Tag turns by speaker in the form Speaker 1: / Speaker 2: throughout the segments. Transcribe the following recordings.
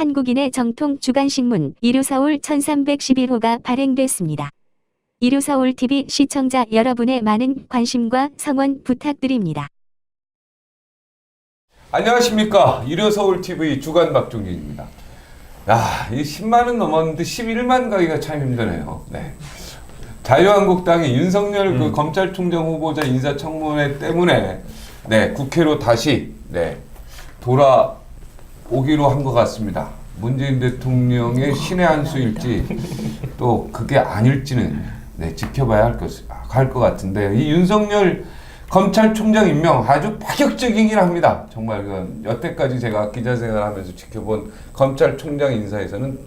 Speaker 1: 한국인의 정통 주간신문 이루서울 1311호가 발행됐습니다. 이루서울TV 시청자 여러분의 많은 관심과 성원 부탁드립니다.
Speaker 2: 안녕하십니까. 이루서울TV 주간 박종진입니다. 야, 이 10만은 넘었는데 11만 가기가 참 힘드네요. 네. 자유한국당의 윤석열 그 검찰총장 후보자 인사청문회 때문에 네, 국회로 다시 돌아오기로 한 것 같습니다. 문재인 대통령의 신의 한 수일지 또 그게 아닐지는 지켜봐야 할 것 같은데, 이 윤석열 검찰총장 임명 아주 파격적이긴 합니다. 정말 여태까지 제가 기자 생활하면서 지켜본 검찰총장 인사에서는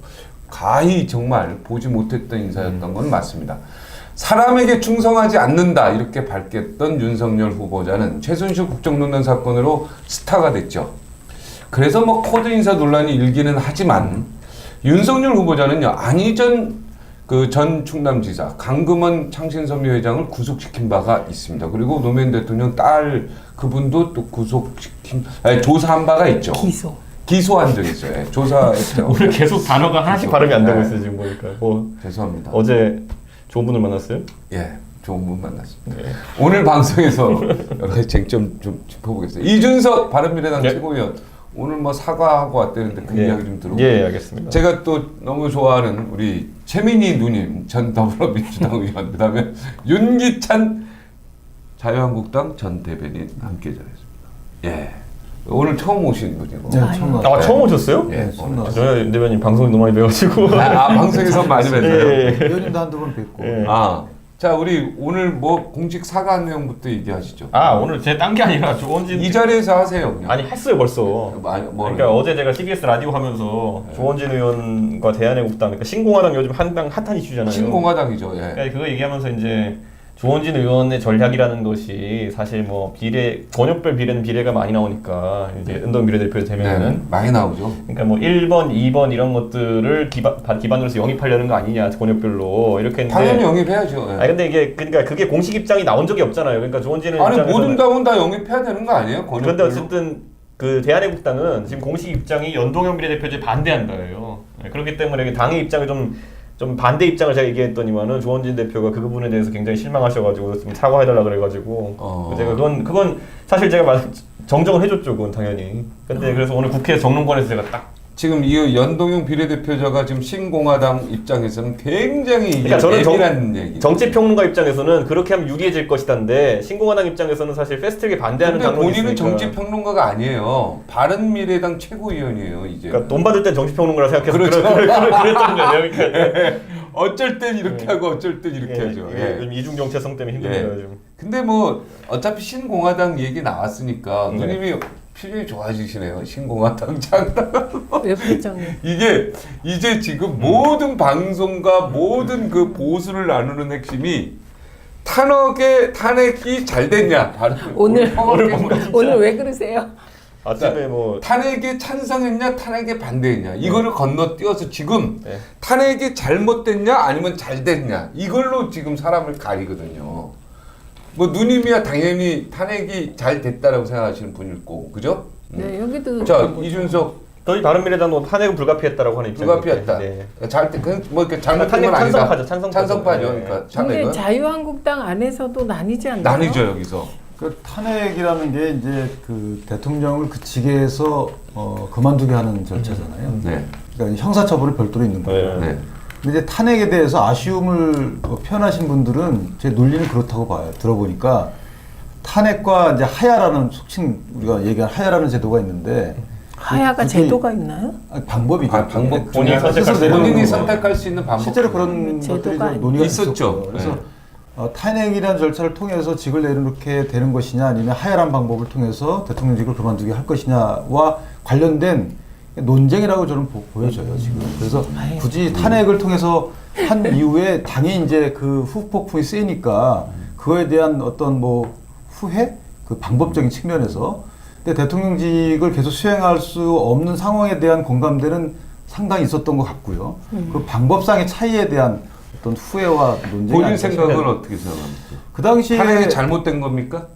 Speaker 2: 가히 정말 보지 못했던 인사였던 건 맞습니다. 사람에게 충성하지 않는다 이렇게 밝혔던 윤석열 후보자는 최순실 국정농단 사건으로 스타가 됐죠. 그래서 뭐 코드 인사 논란이 일기는 하지만 윤석열 후보자는요, 안희정 전 충남지사 강금원 창신섬유회장을 구속시킨 바가 있습니다. 그리고 노무현 대통령 딸 그분도 또 조사한 바가 있죠. 기소한 적이 있어요. 조사했죠.
Speaker 3: 오늘 계속 단어가 하나씩 발음이 안 되고 있어요, 지금 보니까.
Speaker 2: 죄송합니다.
Speaker 3: 어제 좋은 분을 만났어요?
Speaker 2: 예, 좋은 분 만났습니다.
Speaker 3: 네.
Speaker 2: 오늘 방송에서 여러 가지 쟁점 좀 짚어보겠습니다. 이준석 바른미래당 최고위원 오늘 뭐 사과하고 왔다는데 그 이야기 좀 들어보고.
Speaker 3: 예, 알겠습니다.
Speaker 2: 제가 또 너무 좋아하는 우리 최민희 누님 전 더불어민주당 의원, 그다음에 윤기찬 자유한국당 전 대변인 함께 자리했습니다. 예. 오늘 처음 오신 분이고.
Speaker 4: 네, 처음 왔어요.
Speaker 3: 처음 오셨어요?
Speaker 2: 예.
Speaker 3: 저희 대변인 방송이 너무 많이 배워가지고.
Speaker 2: 방송에서 많이 뵀어요.
Speaker 3: 예.
Speaker 4: 의원님도 한두 번 뵙고.
Speaker 3: 예.
Speaker 2: 자, 우리 오늘 뭐 공직 사과 내용부터 얘기하시죠.
Speaker 3: 오늘 제 딴 게 아니라 조원진.
Speaker 2: 이 자리에서 하세요, 그냥.
Speaker 3: 아니, 했어요, 벌써. 그러니까 어제 제가 CBS 라디오 하면서 조원진 의원과 대한애국당, 그러니까 신공화당 요즘 핫한 이슈잖아요.
Speaker 2: 신공화당이죠. 예.
Speaker 3: 그러니까 그거 얘기하면서 이제 조원진 의원의 전략이라는 것이 사실 뭐 권역별 비례는 비례가 많이 나오니까 이제 은동 비례대표 되면은
Speaker 2: 많이 나오죠.
Speaker 3: 그러니까 뭐 1번, 2번 이런 것들을 기반으로 해서 영입하려는 거 아니냐, 권역별로 이렇게 했는데.
Speaker 2: 당연히 영입해야죠. 예.
Speaker 3: 아니 근데 이게 그러니까 그게 공식 입장이 나온 적이 없잖아요. 그러니까 조원진은
Speaker 2: 모든 당은 다 영입해야 되는 거 아니에요? 권역별로?
Speaker 3: 그런데 어쨌든 그 대한애국당은 지금 공식 입장이 연동형 비례대표제 반대한 거예요. 그렇기 때문에 당의 입장을 좀 반대 입장을 제가 얘기했더니만은 조원진 대표가 그 부분에 대해서 굉장히 실망하셔가지고 좀 사과해달라 그래가지고 제가 그건 사실 제가 정정을 해줬죠. 그건 당연히. 근데 그래서 오늘 국회 정론관에서 제가 딱
Speaker 2: 지금 이 연동형 비례대표자가 지금 신공화당 입장에서는 굉장히
Speaker 3: 그러니까 저는
Speaker 2: 예민한 얘기.
Speaker 3: 정치평론가 입장에서는 그렇게 하면 유리해질 것이다인데 신공화당 입장에서는 사실 패스트트랙에 반대하는 당론이
Speaker 2: 본인은
Speaker 3: 있으니까.
Speaker 2: 정치평론가가 아니에요. 바른미래당 최고위원이에요. 이제.
Speaker 3: 그러니까 돈 받을 땐 정치평론가라 생각해서
Speaker 2: 그렇죠.
Speaker 3: 그랬던 거예요. 그러니까.
Speaker 2: 어쩔 땐 이렇게 하고 어쩔 땐 이렇게 하죠.
Speaker 3: 이중 정체성 때문에 힘들어요 지금.
Speaker 2: 근데 뭐 어차피 신공화당 얘기 나왔으니까 누님이 표정이 좋아지시네요. 신공화당 장당.
Speaker 5: 왜 표정이?
Speaker 2: 이게 이제 지금 모든 방송과 모든 그 보수를 나누는 핵심이 탄핵이 잘 됐냐.
Speaker 5: 오늘 왜 그러세요?
Speaker 3: 아침에 뭐
Speaker 2: 탄핵에 찬성했냐, 탄핵에 반대했냐, 이거를 건너뛰어서 지금 탄핵이 잘못됐냐, 아니면 잘 됐냐, 이걸로 지금 사람을 가리거든요. 뭐 누님이야 당연히 탄핵이 잘 됐다라고 생각하시는 분일 거고, 그죠?
Speaker 5: 네, 여기도.
Speaker 2: 자, 이준석
Speaker 3: 저희 바른미래당도 탄핵은 불가피했다라고 하는 입장이에요.
Speaker 2: 불가피했다.
Speaker 3: 네.
Speaker 2: 뭐 이렇게 잘못된 건 아니다. 찬성파죠.
Speaker 3: 네.
Speaker 2: 그러니까
Speaker 5: 근데 자유한국당 안에서도 나뉘지 않나요?
Speaker 2: 나뉘죠 여기서.
Speaker 4: 그 탄핵이라는 게 이제 그 대통령을 그 직에서 그만두게 하는 절차잖아요.
Speaker 2: 네.
Speaker 4: 그러니까 형사처벌이 별도로 있는 거예요.
Speaker 2: 네.
Speaker 4: 근데 이제 탄핵에 대해서 아쉬움을 표현하신 분들은 제 논리는 그렇다고 봐요. 들어보니까 탄핵과 이제 하야라는 속칭 우리가 얘기한 하야라는 제도가 있는데
Speaker 5: 하야가 제도가 있나요?
Speaker 4: 방법이죠.
Speaker 2: 방법
Speaker 3: 본인이
Speaker 2: 선택할 수 있는 방법.
Speaker 4: 실제로 그런 것들이 논의가
Speaker 2: 있었죠.
Speaker 4: 그래서 탄핵이라는 절차를 통해서 직을 내려놓게 되는 것이냐, 아니면 하야란 방법을 통해서 대통령직을 그만두게 할 것이냐와 관련된 논쟁이라고 저는 보여져요 지금. 그래서 굳이 탄핵을 통해서 한 이후에 당이 이제 그 후폭풍이 세니까 그거에 대한 어떤 뭐 후회, 그 방법적인 측면에서, 근데 대통령직을 계속 수행할 수 없는 상황에 대한 공감대는 상당히 있었던 것 같고요. 그 방법상의 차이에 대한 어떤 후회와 논쟁이
Speaker 2: 본인 생각은 어떻게 생각합니까?
Speaker 4: 그 당시에
Speaker 2: 탄핵이 잘못된 겁니까?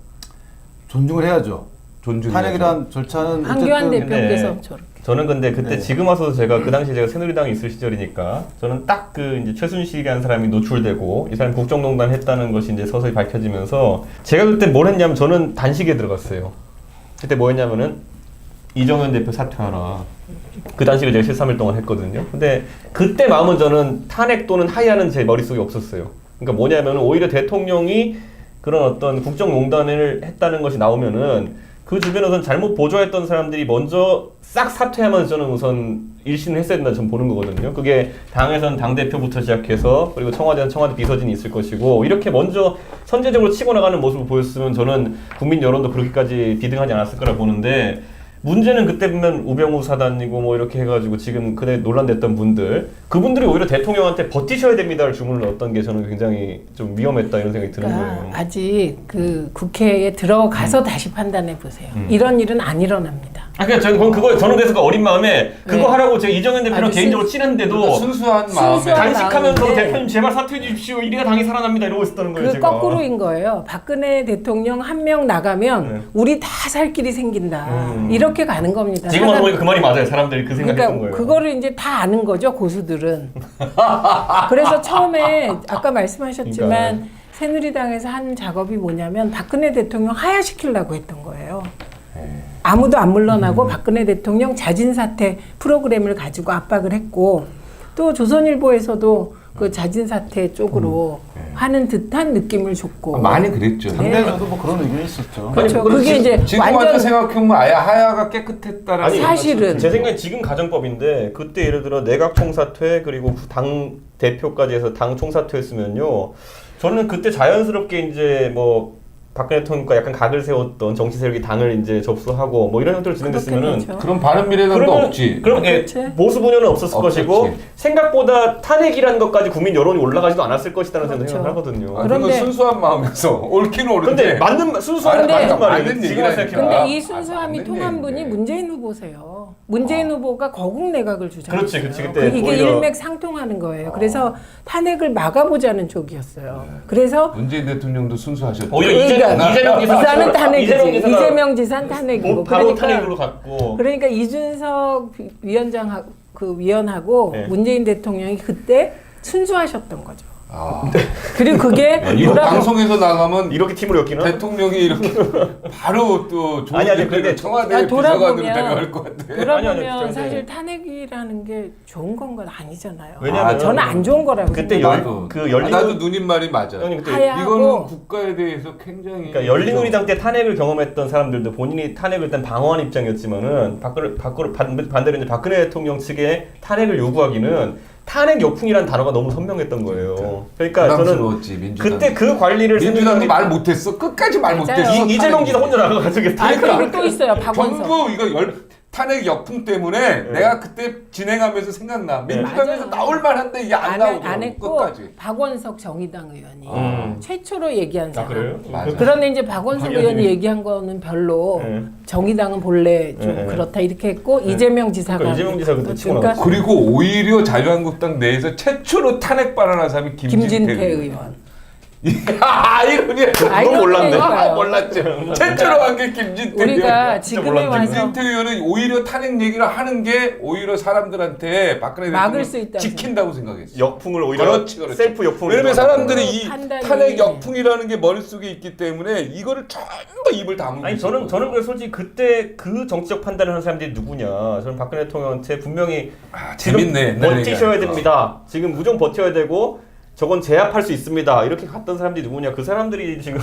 Speaker 4: 존중을 해야죠.
Speaker 2: 존중해야죠.
Speaker 4: 탄핵이란 절차는
Speaker 5: 황교안
Speaker 4: 어쨌든
Speaker 5: 대표께서 저렇게.
Speaker 3: 저는 근데 그때
Speaker 4: 네.
Speaker 3: 지금 와서 제가 그 당시 제가 새누리당에 있을 시절이니까 저는 딱 그 이제 최순실이라는 사람이 노출되고 이 사람이 국정농단 했다는 것이 이제 서서히 밝혀지면서 제가 그때 뭘 했냐면 저는 단식에 들어갔어요. 그때 뭐 했냐면은 이정현 대표 사퇴하라. 그 단식을 제가 13일 동안 했거든요. 근데 그때 마음은 저는 탄핵 또는 하야는 제 머릿속에 없었어요. 그러니까 뭐냐면은 오히려 대통령이 그런 어떤 국정농단을 했다는 것이 나오면은 그 주변에서는 잘못 보조했던 사람들이 먼저 싹 사퇴하면서 저는 우선 일신을 했어야 된다 저는 보는 거거든요. 그게 당에서는 당대표부터 시작해서 그리고 청와대는 청와대 비서진이 있을 것이고 이렇게 먼저 선제적으로 치고 나가는 모습을 보였으면 저는 국민 여론도 그렇게까지 비등하지 않았을 거라 보는데 문제는 그때 보면 우병우 사단이고 뭐 이렇게 해가지고 지금 그때 논란됐던 분들 그분들이 오히려 대통령한테 버티셔야 됩니다를 주문을 넣었던 게 저는 굉장히 좀 위험했다 이런 생각이 드는
Speaker 5: 그러니까
Speaker 3: 거예요.
Speaker 5: 아직 그 국회에 들어가서 다시 판단해 보세요. 이런 일은 안 일어납니다.
Speaker 3: 그러니까 저는 그래서 그 어린 마음에 그거
Speaker 5: 네.
Speaker 3: 하라고 제가 이정현 대표랑
Speaker 5: 아주
Speaker 3: 개인적으로 친한데도
Speaker 2: 순수한 마음에
Speaker 5: 순수한
Speaker 3: 단식하면서
Speaker 5: 마음인데
Speaker 3: 대표님 제발 사퇴해 주십시오. 이래야 당이 살아납니다. 이러고 있었다는 거예요.
Speaker 5: 그
Speaker 3: 제가.
Speaker 5: 거꾸로인 거예요. 박근혜 대통령 한 명 나가면
Speaker 3: 네.
Speaker 5: 우리 다 살 길이 생긴다. 이렇게 가는 겁니다.
Speaker 3: 지금 와서 보니까 그 말이 맞아요. 사람들이 그 생각했던
Speaker 5: 그러니까
Speaker 3: 거예요.
Speaker 5: 그거를 이제 다 아는 거죠, 고수들은. 그래서 처음에 아까 말씀하셨지만
Speaker 3: 그러니까.
Speaker 5: 새누리당에서 한 작업이 뭐냐면 박근혜 대통령 하야시키려고 했던 거예요. 아무도 안 물러나고 박근혜 대통령 자진 사퇴 프로그램을 가지고 압박을 했고 또 조선일보에서도 그 자진 사퇴 쪽으로 하는 듯한 느낌을 줬고
Speaker 2: 많이 그랬죠.
Speaker 5: 네.
Speaker 4: 상대에서도 뭐 그런 의견이 있었죠.
Speaker 5: 그렇죠. 그게 이제
Speaker 2: 지금 와서
Speaker 5: 완전
Speaker 2: 생각해보면 아예 하야가 깨끗했다라는
Speaker 3: 아니,
Speaker 5: 사실은.
Speaker 3: 제 생각에 지금 가정법인데 그때 예를 들어 내각 총사퇴 그리고 당 대표까지 해서 당 총사퇴했으면요. 저는 그때 자연스럽게 이제 뭐 박근혜 대통령과 약간 각을 세웠던 정치 세력이 당을 이제 접수하고 뭐 이런 형태로 진행됐으면은
Speaker 5: 그렇게
Speaker 2: 그럼 바른미래당도 없지.
Speaker 3: 그럼
Speaker 5: 그렇지.
Speaker 3: 보수 분열은 없었을
Speaker 2: 없었지.
Speaker 3: 것이고 생각보다 탄핵이라는 것까지 국민 여론이 올라가지도 않았을 것이라는
Speaker 5: 그렇죠.
Speaker 3: 생각을 하거든요.
Speaker 2: 아,
Speaker 5: 그런데-
Speaker 2: 그건 순수한 마음에서 옳긴 옳은데.
Speaker 3: 근데 맞는 순수한
Speaker 2: 아니,
Speaker 3: 맞는 말이에요.
Speaker 2: 맞는
Speaker 3: 지금
Speaker 2: 얘기라니까.
Speaker 3: 생각해보면.
Speaker 5: 근데 이 순수함이
Speaker 2: 맞는
Speaker 5: 통한 분이
Speaker 2: 얘기인데.
Speaker 5: 문재인 후보세요. 문재인 후보가 거국 내각을 주장했어요.
Speaker 3: 그렇지, 그렇지. 그때
Speaker 5: 이게
Speaker 3: 오히려-
Speaker 5: 일맥상통하는 거예요. 그래서 탄핵을 막아보자는 쪽이었어요. 그래서
Speaker 2: 문재인 대통령도 순수하셨죠.
Speaker 3: 오히려
Speaker 5: 그러니까
Speaker 3: 이재명 지사
Speaker 5: 지사는 탄핵이지.
Speaker 3: 지사가
Speaker 5: 이재명 지사는 탄핵이고.
Speaker 3: 뭐 바로 탄핵으로 갔고.
Speaker 5: 그러니까 이준석 위원장 그 위원하고
Speaker 3: 네.
Speaker 5: 문재인 대통령이 그때 순수하셨던 거죠.
Speaker 2: 아,
Speaker 5: 그리고 그게
Speaker 2: 이거
Speaker 5: 뭐라고-
Speaker 2: 방송에서 나가면
Speaker 3: 이렇게 팀으로 엮이나?
Speaker 2: 대통령이 이렇게 바로 또 좋은
Speaker 3: 아니,
Speaker 2: 댓글을
Speaker 3: 근데
Speaker 2: 청와대
Speaker 5: 야,
Speaker 2: 비서관으로
Speaker 5: 돌아보면-
Speaker 2: 데려갈 것 같아.
Speaker 5: 돌아보면
Speaker 3: 아니,
Speaker 5: 사실 탄핵이라는 게 좋은 건 아니잖아요.
Speaker 3: 왜냐면
Speaker 5: 저는 안 좋은 거라고
Speaker 3: 그때
Speaker 5: 생각해요.
Speaker 2: 나도 누님 말이 맞아.
Speaker 3: 형님 그때
Speaker 5: 하야-
Speaker 2: 이거는
Speaker 5: 하고-
Speaker 2: 국가에 대해서 굉장히
Speaker 3: 그러니까 열린우리당 때 탄핵을 경험했던 사람들도 본인이 탄핵을 일단 방어한 입장이었지만은 반대로 이제 박근혜 대통령 측에 탄핵을 요구하기는 탄핵 역풍이라는 단어가 너무 선명했던 거예요. 그러니까 저는
Speaker 2: 부담스러웠지 민주당.
Speaker 3: 그때 그 관리를
Speaker 2: 민주당도
Speaker 3: 새누리당이-
Speaker 2: 말 못했어. 끝까지 말
Speaker 5: 맞아요.
Speaker 2: 못했어.
Speaker 3: 이재명 지사 혼자 나가가지고
Speaker 5: 아,
Speaker 3: 탄핵을
Speaker 5: 그리고 또 있어요. 박원석.
Speaker 2: 전부 이거 탄핵 역풍 때문에
Speaker 3: 네.
Speaker 2: 내가 그때 진행하면서 생각나. 민주당에서
Speaker 5: 맞아요.
Speaker 2: 나올 만한데 이게 안 나오고
Speaker 5: 안 했고
Speaker 2: 끝까지.
Speaker 5: 박원석 정의당 의원이 최초로 얘기한
Speaker 3: 아
Speaker 5: 사람.
Speaker 3: 그래요?
Speaker 2: 맞아.
Speaker 5: 그런데 이제 박원석
Speaker 3: 당연히.
Speaker 5: 의원이 얘기한 거는 별로
Speaker 3: 네.
Speaker 5: 정의당은 본래 좀
Speaker 3: 네.
Speaker 5: 그렇다 이렇게 했고 이재명 지사가
Speaker 3: 그러니까 이재명 지사가 그때 치고
Speaker 5: 그러니까
Speaker 3: 나갔죠.
Speaker 2: 그리고 오히려 자유한국당 내에서 최초로 탄핵 발언한 사람이
Speaker 5: 김진태 의원.
Speaker 2: 아이러니야.
Speaker 3: 그건 몰랐네.
Speaker 5: 그러니까요.
Speaker 2: 몰랐죠. 최초로 한 게 김진태
Speaker 5: 우리가
Speaker 2: 의원.
Speaker 5: 지금에
Speaker 3: 몰랐네.
Speaker 5: 와서
Speaker 2: 김진태 의원은 오히려 탄핵 얘기를 하는 게 오히려 사람들한테 박근혜
Speaker 5: 막을
Speaker 2: 대통령
Speaker 5: 수 있다고
Speaker 2: 지킨다고 생각했어.
Speaker 3: 역풍을 오히려
Speaker 2: 그렇지.
Speaker 3: 셀프 역풍을
Speaker 2: 왜냐면
Speaker 3: 일어나는
Speaker 2: 사람들이
Speaker 3: 거예요.
Speaker 2: 이
Speaker 5: 판단이-
Speaker 2: 탄핵 역풍이라는 게 머릿속에 있기 때문에 이거를 전부 입을 다물고
Speaker 3: 아니 저는 그래서 솔직히 그때 그 정치적 판단을 하는 사람들이 누구냐. 저는 박근혜 대통령한테 분명히 지금
Speaker 2: 재밌네. 옛날
Speaker 3: 버티셔야
Speaker 2: 얘기하니까.
Speaker 3: 됩니다. 지금 무조건 버텨야 되고 저건 제압할 수 있습니다. 이렇게 갔던 사람들이 누구냐. 그 사람들이 지금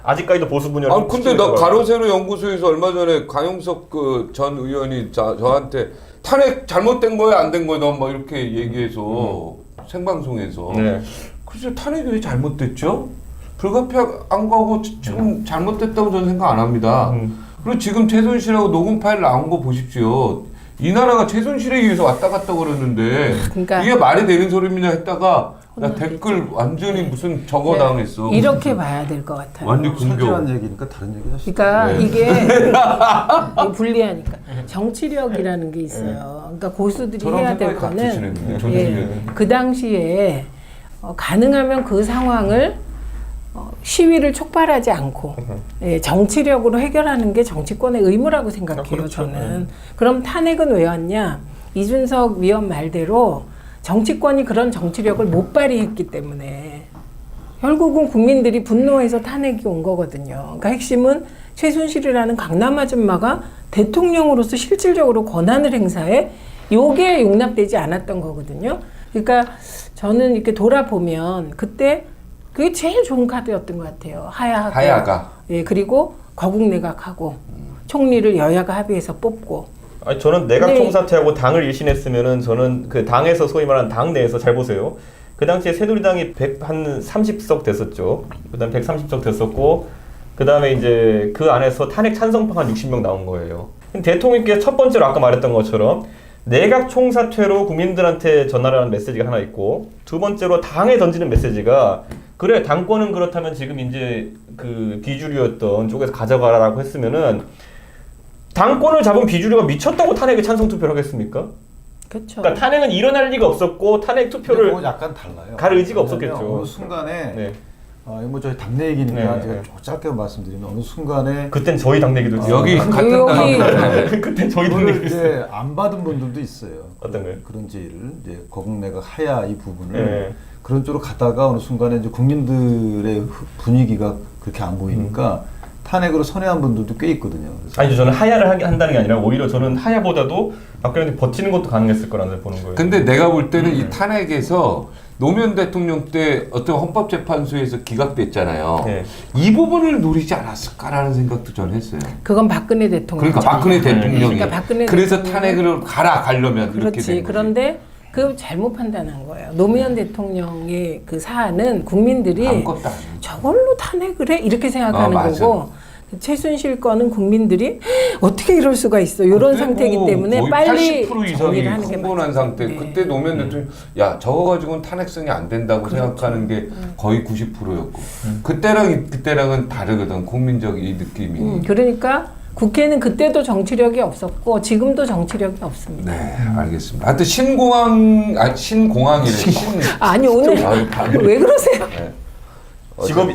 Speaker 3: 아직까지도 보수 분열.
Speaker 2: 아 근데 나 가로세로 연구소에서 얼마 전에 강용석 그 전 의원이 저한테 탄핵 잘못된 거야 안 된 거야 너 뭐 이렇게 얘기해서 생방송에서
Speaker 3: 네.
Speaker 2: 글쎄 탄핵이 왜 잘못됐죠? 불가피한 거고 지금 잘못됐다고 저는 생각 안 합니다. 그리고 지금 최순실하고 녹음 파일 나온 거 보십시오. 이 나라가 최순실에 의해서 왔다 갔다 그러는데
Speaker 5: 그러니까
Speaker 2: 이게 말이 되는 소리냐 했다가 나 댓글 완전히 무슨 저거 당했어.
Speaker 5: 이렇게 봐야 될 것 같아요.
Speaker 2: 완전 공격.
Speaker 4: 솔직한 얘기니까 다른 얘기 하시죠.
Speaker 5: 그러니까
Speaker 2: 네.
Speaker 5: 이게 불리하니까 정치력이라는 게 있어요. 그러니까 고수들이
Speaker 2: 저랑
Speaker 5: 해야 될
Speaker 2: 생각이
Speaker 5: 거는
Speaker 2: 같으시네.
Speaker 5: 그 당시에 가능하면 그 상황을 시위를 촉발하지 않고 예, 정치력으로 해결하는 게 정치권의 의무라고 생각해요.
Speaker 3: 그렇죠.
Speaker 5: 저는. 그럼 탄핵은 왜 왔냐? 이준석 위원 말대로 정치권이 그런 정치력을 못 발휘했기 때문에 결국은 국민들이 분노해서 탄핵이 온 거거든요. 그러니까 핵심은 최순실이라는 강남 아줌마가 대통령으로서 실질적으로 권한을 행사해 요게 용납되지 않았던 거거든요. 그러니까 저는 이렇게 돌아보면 그때 그게 제일 좋은 카드였던 것 같아요.
Speaker 2: 하야가.
Speaker 5: 예, 그리고 거국 내각하고 총리를 여야가 합의해서 뽑고.
Speaker 3: 아니 저는 내각
Speaker 5: 네.
Speaker 3: 총사퇴하고 당을 일신했으면은 저는 그 당에서 소위 말하는 당 내에서 잘 보세요. 그 당시에 새누리당이 130석 됐었죠. 그다음 130석 됐었고 그다음에 이제 그 안에서 탄핵 찬성파 한 60명 나온 거예요. 대통령께서 첫 번째로 아까 말했던 것처럼 내각 총사퇴로 국민들한테 전하라는 메시지가 하나 있고 두 번째로 당에 던지는 메시지가 그래 당권은 그렇다면 지금 이제 그 비주류였던 쪽에서 가져가라고 했으면은 당권을 잡은 비주류가 미쳤다고 탄핵에 찬성 투표를 하겠습니까?
Speaker 5: 그렇죠.
Speaker 3: 그러니까 탄핵은 일어날 리가 없었고 탄핵 투표를
Speaker 4: 그건 약간 달라요.
Speaker 3: 갈 의지가
Speaker 4: 왜냐면
Speaker 3: 없었겠죠.
Speaker 4: 어느 순간에
Speaker 3: 네.
Speaker 4: 뭐 저희 당내 얘기니까
Speaker 3: 네,
Speaker 4: 제가
Speaker 3: 네.
Speaker 4: 짧게 말씀드리면 어느 순간에
Speaker 3: 그땐 저희 당 내기도 했어요.
Speaker 2: 여기 같은
Speaker 5: 여기-
Speaker 2: 당이네.
Speaker 3: 그땐 저희 당
Speaker 4: 그걸
Speaker 3: 내기도 했어요.
Speaker 4: 이제 안 받은 분들도 있어요.
Speaker 3: 어떤 거요?
Speaker 4: 그런 제의를 이제 거국내가 하야 이 부분을
Speaker 3: 네.
Speaker 4: 그런 쪽으로 가다가 어느 순간에 이제 국민들의 분위기가 그렇게 안 보이니까 탄핵으로 선회한 분들도 꽤 있거든요. 그래서
Speaker 3: 아니죠. 저는 하야를 한다는 게 아니라 오히려 저는 하야보다도 박근혜 버티는 것도 가능했을 거라는 보는 거예요.
Speaker 2: 근데 내가 볼 때는 이 탄핵에서 노무현 대통령 때 어떤 헌법재판소에서 기각됐잖아요.
Speaker 3: 네.
Speaker 2: 이 부분을 노리지 않았을까라는 생각도 저는 했어요.
Speaker 5: 그건 박근혜 대통령.
Speaker 2: 그러니까 박근혜 대통령이
Speaker 5: 그러니까 박근혜
Speaker 2: 그래서
Speaker 5: 대통령은-
Speaker 2: 탄핵을 가려면 이렇게
Speaker 5: 그렇지.
Speaker 2: 된 거지.
Speaker 5: 그런데 그 잘못 판단한 거예요. 노무현 대통령의 그 사안은 국민들이
Speaker 2: 아무것도 아니에요.
Speaker 5: 저걸로 탄핵을 해 이렇게 생각하는
Speaker 2: 맞아.
Speaker 5: 거고 최순실 거는 국민들이 어떻게 이럴 수가 있어 이런
Speaker 2: 그때
Speaker 5: 상태이기
Speaker 2: 뭐
Speaker 5: 때문에
Speaker 2: 거의
Speaker 5: 빨리
Speaker 2: 80% 이상이
Speaker 5: 정리를 하는 게
Speaker 2: 흥분한
Speaker 5: 맞죠.
Speaker 2: 상태.
Speaker 5: 네.
Speaker 2: 그때 노무현 대통령 야 저거 가지고는 탄핵성이 안 된다고 생각하는 게 거의 90%였고 그때랑은 다르거든 국민적 이 느낌이.
Speaker 5: 그러니까 국회는 그때도 정치력이 없었고 지금도 정치력이 없습니다.
Speaker 2: 네, 알겠습니다. 하여튼 신공항이래.
Speaker 5: 아니 오늘 왜 그러세요?
Speaker 2: 네.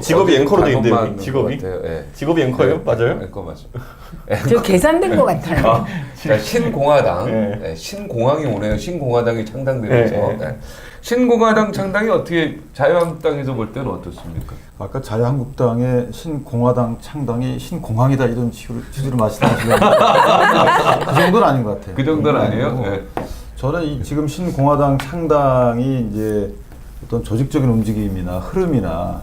Speaker 3: 직업이 앵커로 돼 있는데
Speaker 2: 잘못
Speaker 3: 여기 직업이
Speaker 2: 맞는 것 같아요. 예.
Speaker 3: 직업이 앵커예요? 맞아요?
Speaker 2: 앵커 맞습니다.
Speaker 5: 저 계산된 것 같아요.
Speaker 2: 자, 신공화당,
Speaker 3: 네.
Speaker 2: 네, 신공항이 오네요. 신공화당이 창당되면서
Speaker 3: 네.
Speaker 2: 네. 신공화당 창당이 어떻게 자유한국당에서 볼 때는 어떻습니까?
Speaker 4: 아까 자유한국당의 신공화당 창당이 신공항이다 이런 취지로 말씀하시는데 그 정도는 아닌 것 같아요.
Speaker 2: 그 정도는 아니에요.
Speaker 4: 아니고
Speaker 2: 네.
Speaker 4: 저는 이 지금 신공화당 창당이 이제 어떤 조직적인 움직임이나 흐름이나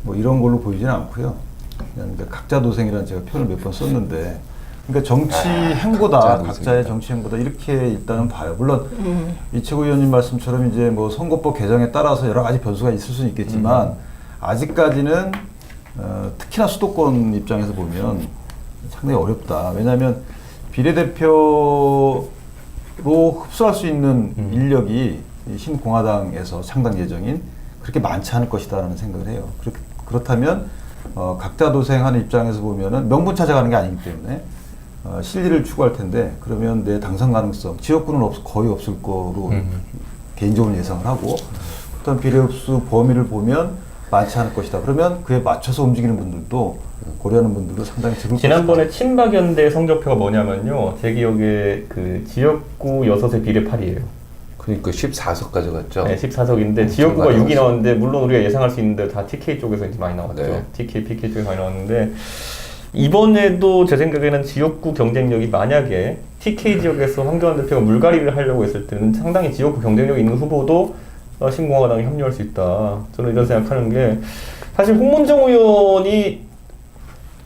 Speaker 4: 뭐 이런 걸로 보이지는 않고요. 그냥 이제 각자 도생이라는 제가 표현을 몇 번 썼는데, 그러니까 정치 행보다
Speaker 2: 각자
Speaker 4: 각자의
Speaker 2: 도생이다.
Speaker 4: 정치 행보다 이렇게 일단은 봐요. 물론 이채구 의원님 말씀처럼 이제 뭐 선거법 개정에 따라서 여러 가지 변수가 있을 수는 있겠지만 아직까지는 특히나 수도권 입장에서 보면 상당히 어렵다. 왜냐하면 비례대표로 흡수할 수 있는 인력이 이 신공화당에서 창당 예정인 그렇게 많지 않을 것이다라는 생각을 해요. 그렇다면 각자 도생하는 입장에서 보면은 명분 찾아가는 게 아니기 때문에 실리를 추구할 텐데 그러면 내 당선 가능성 지역구는 거의 없을 거로 개인적으로 예상을 하고 어떤 비례 흡수 범위를 보면 많지 않을 것이다. 그러면 그에 맞춰서 움직이는 분들도 고려하는 분들도 상당히 적을
Speaker 3: 지난번에
Speaker 4: 것이다.
Speaker 3: 친박연대 성적표가 뭐냐면요. 제 기억에 그 지역구 6의 비례 8이에요.
Speaker 2: 그러니까 14석 가져갔죠.
Speaker 3: 네, 14석인데
Speaker 2: 엄청
Speaker 3: 지역구가
Speaker 2: 많이
Speaker 3: 6이 나왔는데 물론 우리가 예상할 수 있는데 다 TK 쪽에서 이제 많이 나왔죠.
Speaker 2: 네.
Speaker 3: TK, PK 쪽에서 많이 나왔는데 이번에도 제 생각에는 지역구 경쟁력이 만약에 TK 지역에서 황교안 대표가 물갈이를 하려고 했을 때는 상당히 지역구 경쟁력 있는 후보도 신공화당에 합류할 수 있다. 저는 이런 생각하는 게 사실 홍문정 의원이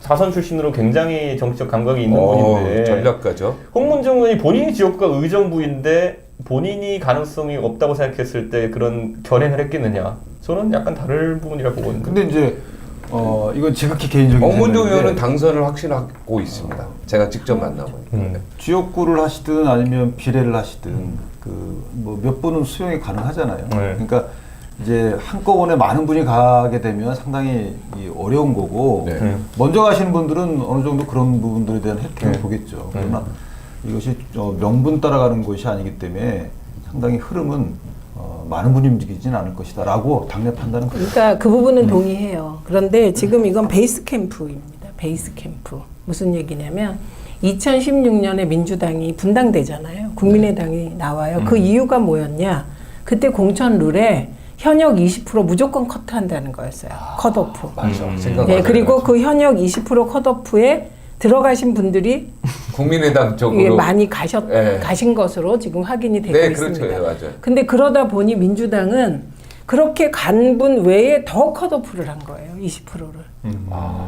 Speaker 3: 사선 출신으로 굉장히 정치적 감각이 있는 분인데
Speaker 2: 전략가죠.
Speaker 3: 홍문정 의원이 본인이 지역구가 의정부인데 본인이 가능성이 없다고 생각했을 때 그런 결행을 했겠느냐? 저는 약간 다른 부분이라고 보거든요.
Speaker 4: 근데 이제 이건 지극히 개인적인
Speaker 2: 홍문정
Speaker 4: 생각인데
Speaker 2: 의원은 당선을 확신하고 있습니다. 제가 직접 만나보니까.
Speaker 4: 지역구를 하시든 아니면 비례를 하시든 그 뭐 몇 분은 수용이 가능하잖아요. 그러니까 이제 한꺼번에 많은 분이 가게 되면 상당히 어려운 거고
Speaker 2: 네.
Speaker 4: 먼저 가시는 분들은 어느 정도 그런 부분들에 대한 혜택을 보겠죠. 그러나 이것이 명분 따라가는 것이 아니기 때문에 상당히 흐름은 많은 분이 움직이지는 않을 것이다라고 당내 판단은 그래요.
Speaker 5: 그러니까 그 부분은 동의해요. 그런데 지금 이건 베이스 캠프입니다. 베이스 캠프. 무슨 얘기냐면 2016년에 민주당이 분당되잖아요. 국민의당이 나와요. 그 이유가 뭐였냐? 그때 공천 룰에 현역 20% 무조건 커트한다는 거였어요. 컷오프.
Speaker 2: 맞아. 생각
Speaker 5: 네,
Speaker 2: 맞아요.
Speaker 5: 그리고 그 현역 20% 컷오프에 들어가신 분들이
Speaker 2: 국민의당
Speaker 5: 예,
Speaker 2: 쪽으로
Speaker 5: 많이
Speaker 2: 예.
Speaker 5: 가신 것으로 지금 확인이 되고
Speaker 2: 네,
Speaker 5: 있습니다.
Speaker 2: 그렇죠. 예, 맞아요.
Speaker 5: 근데 그러다 보니 민주당은 그렇게 간 분 외에 더 컷오프를 한 거예요. 20%를.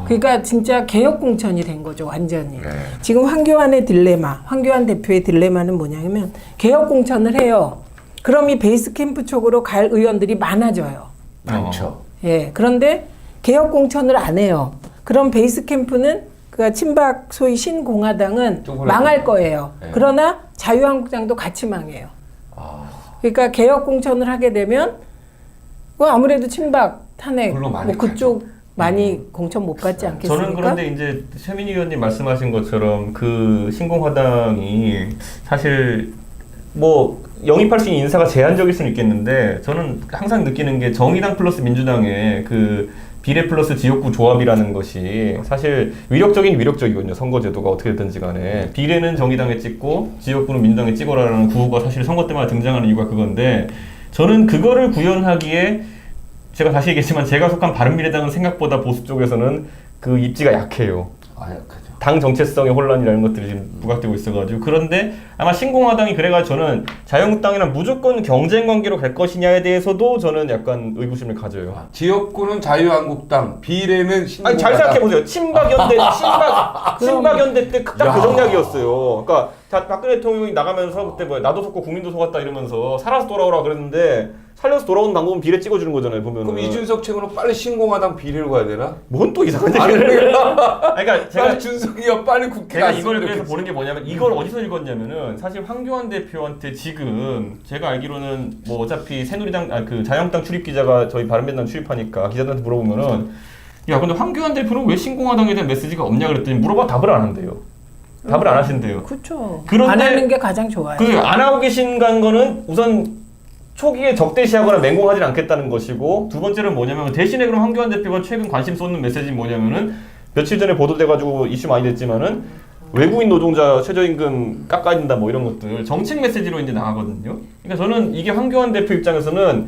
Speaker 5: 그러니까 진짜 개혁 공천이 된 거죠. 완전히.
Speaker 2: 네.
Speaker 5: 지금 황교안의 딜레마, 황교안 대표의 딜레마는 뭐냐면 개혁 공천을 해요. 그럼 이 베이스 캠프 쪽으로 갈 의원들이 많아져요.
Speaker 2: 많죠.
Speaker 5: 예. 그런데 개혁 공천을 안 해요. 그럼 베이스 캠프는 그 친박 소위 신공화당은
Speaker 2: 쪼그라들고.
Speaker 5: 망할 거예요.
Speaker 2: 네.
Speaker 5: 그러나 자유한국당도 같이 망해요. 그러니까 개혁 공천을 하게 되면 뭐 아무래도 친박 탄핵
Speaker 2: 물론 많이
Speaker 5: 뭐 그쪽 많이 공천 못 받지 않겠습니까?
Speaker 3: 저는 그런데 이제 최민희 의원님 말씀하신 것처럼 그 신공화당이 사실 뭐 영입할 수 있는 인사가 제한적일 수는 있겠는데 저는 항상 느끼는 게 정의당 플러스 민주당의 그 비례 플러스 지역구 조합이라는 것이 사실 위력적인 위력적이거든요. 선거제도가 어떻게 됐든지 간에 비례는 정의당에 찍고 지역구는 민주당에 찍어라라는 구호가 사실 선거 때마다 등장하는 이유가 그건데 저는 그거를 구현하기에 제가 다시 얘기했지만 제가 속한 바른미래당은 생각보다 보수 쪽에서는 그 입지가 약해요.
Speaker 2: 약하죠.
Speaker 3: 당 정체성의 혼란이라는 것들이 지금 부각되고 있어가지고 그런데 아마 신공화당이 그래가지고 저는 자유한국당이랑 무조건 경쟁 관계로 갈 것이냐에 대해서도 저는 약간 의구심을 가져요.
Speaker 2: 지역구는 자유한국당, 비례는 신공화당.
Speaker 3: 아니 잘 생각해보세요. 친박연대 때 딱 그 정략이었어요. 그러니까 박근혜 대통령이 나가면서 그때 뭐 나도 속고 국민도 속았다 이러면서 살아서 돌아오라 그랬는데 살려서 돌아오는 방법은 비례 찍어주는 거잖아요. 보면은.
Speaker 2: 그럼 이준석 책으로 빨리 신공화당 비례로 가야 되나?
Speaker 3: 뭔 또 이상한
Speaker 2: 아니,
Speaker 3: 얘기를
Speaker 2: 그러니까
Speaker 3: 그러니까
Speaker 2: 빨리 준석이가 빨리 국회
Speaker 3: 제가
Speaker 2: 갔으면
Speaker 3: 이걸 그래서
Speaker 2: 좋겠어.
Speaker 3: 보는 게 뭐냐면 이걸 어디서 읽었냐면은 사실 황교안 대표한테 지금 제가 알기로는 뭐 어차피 새누리당 그 자유한국당 출입 기자가 저희 바른미래당 출입하니까 기자들한테 물어보면은 야 근데 황교안 대표는 왜 신공화당에 대한 메시지가 없냐 그랬더니 물어봐 답을 안 한대요. 답을 안 하신대요.
Speaker 5: 그렇죠.
Speaker 3: 그런데
Speaker 5: 안 하는 게 가장 좋아요.
Speaker 3: 그 안 하고 계신 거는 우선 초기에 적대시하거나 맹공하지 않겠다는 것이고 두 번째는 뭐냐면 대신에 그럼 황교안 대표가 최근 관심 쏟는 메시지는 뭐냐면은 며칠 전에 보도돼가지고 이슈 많이 됐지만은 외국인 노동자 최저임금 깎아야 된다 뭐 이런 것들 정책 메시지로 이제 나가거든요. 그러니까 저는 이게 황교안 대표 입장에서는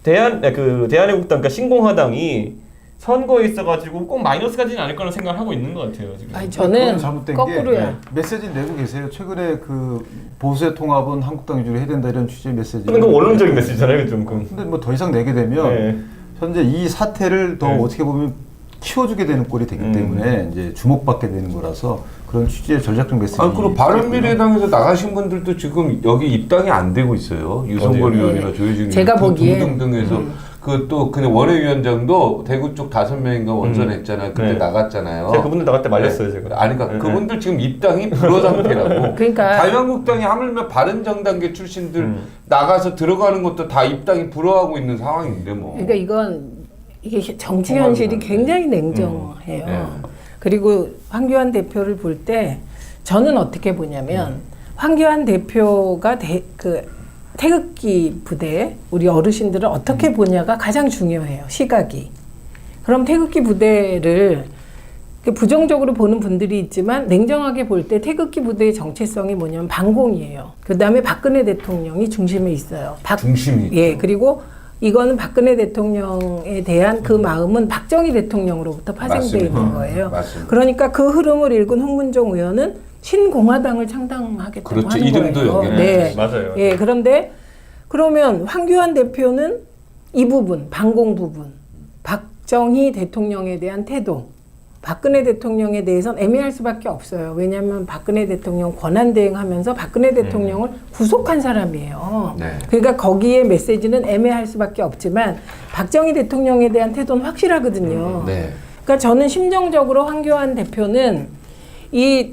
Speaker 3: 대한애국당 그러니까 신공화당이 선거에 있어가지고 꼭 마이너스 가지는 않을 거라는 생각을 하고 있는 것 같아요 지금.
Speaker 5: 아니
Speaker 4: 그건
Speaker 5: 저는
Speaker 4: 잘못된
Speaker 5: 거꾸로야.
Speaker 4: 게 메시지 내고 계세요. 최근에 그 보수의 통합은 한국당 위주로 해야 된다 이런 취지의 메시지.
Speaker 3: 그건 원론적인 메시지잖아요 좀.
Speaker 4: 근데 뭐 더 이상 내게 되면
Speaker 3: 네.
Speaker 4: 현재 이 사태를 더
Speaker 3: 네.
Speaker 4: 어떻게 보면 키워주게 되는 꼴이 되기 때문에 이제 주목받게 되는 거라서 그런 취지의 전략적 메시지.
Speaker 2: 아니, 그리고 바른미래당에서 나가신 분들도 지금 여기 입당이 안 되고 있어요. 유성걸
Speaker 3: 어디요?
Speaker 2: 의원이나 조혜진
Speaker 5: 제가
Speaker 2: 의원
Speaker 5: 보기에
Speaker 2: 등등등해서 그 또 그냥 원외위원장도 대구 쪽 5명인가 원선했잖아요. 그때
Speaker 3: 네.
Speaker 2: 나갔잖아요.
Speaker 3: 제가 그분들 나갈 때 말렸어요 제가.
Speaker 2: 아니 그러니까 그분들 지금 입당이 불어 상태라고.
Speaker 5: 그러니까
Speaker 2: 자유한국당이 하물며 바른정당계 출신들 나가서 들어가는 것도 다 입당이 불어하고 있는 상황인데 뭐.
Speaker 5: 그러니까 이게 정치 현실이 굉장히 냉정해요.
Speaker 2: 네.
Speaker 5: 그리고 황교안 대표를 볼 때 저는 어떻게 보냐면 황교안 대표가 태극기 부대 우리 어르신들을 어떻게 보냐가 가장 중요해요. 시각이. 그럼 태극기 부대를 부정적으로 보는 분들이 있지만 냉정하게 볼 때 태극기 부대의 정체성이 뭐냐면 반공이에요. 그다음에 박근혜 대통령이 중심에 있어요.
Speaker 2: 중심이.
Speaker 5: 예, 그리고 이거는 박근혜 대통령에 대한 그 마음은 박정희 대통령으로부터 파생되어
Speaker 2: 맞습니다.
Speaker 5: 있는 거예요.
Speaker 2: 맞습니다.
Speaker 5: 그러니까 그 흐름을 읽은 홍문종 의원은 신공화당을 창당하겠다고
Speaker 2: 그렇죠.
Speaker 5: 하는
Speaker 2: 이름도
Speaker 5: 거예요.
Speaker 2: 연결해.
Speaker 5: 네.
Speaker 3: 맞아요.
Speaker 5: 예, 그런데 그러면 황교안 대표는 이 부분, 반공 부분, 박정희 대통령에 대한 태도, 박근혜 대통령에 대해서는 애매할 수밖에 없어요. 왜냐하면 박근혜 대통령 권한대행하면서 박근혜 대통령을 구속한 사람이에요.
Speaker 2: 네.
Speaker 5: 그러니까 거기에 메시지는 애매할 수밖에 없지만 박정희 대통령에 대한 태도는 확실하거든요.
Speaker 2: 네.
Speaker 5: 그러니까 저는 심정적으로 황교안 대표는 이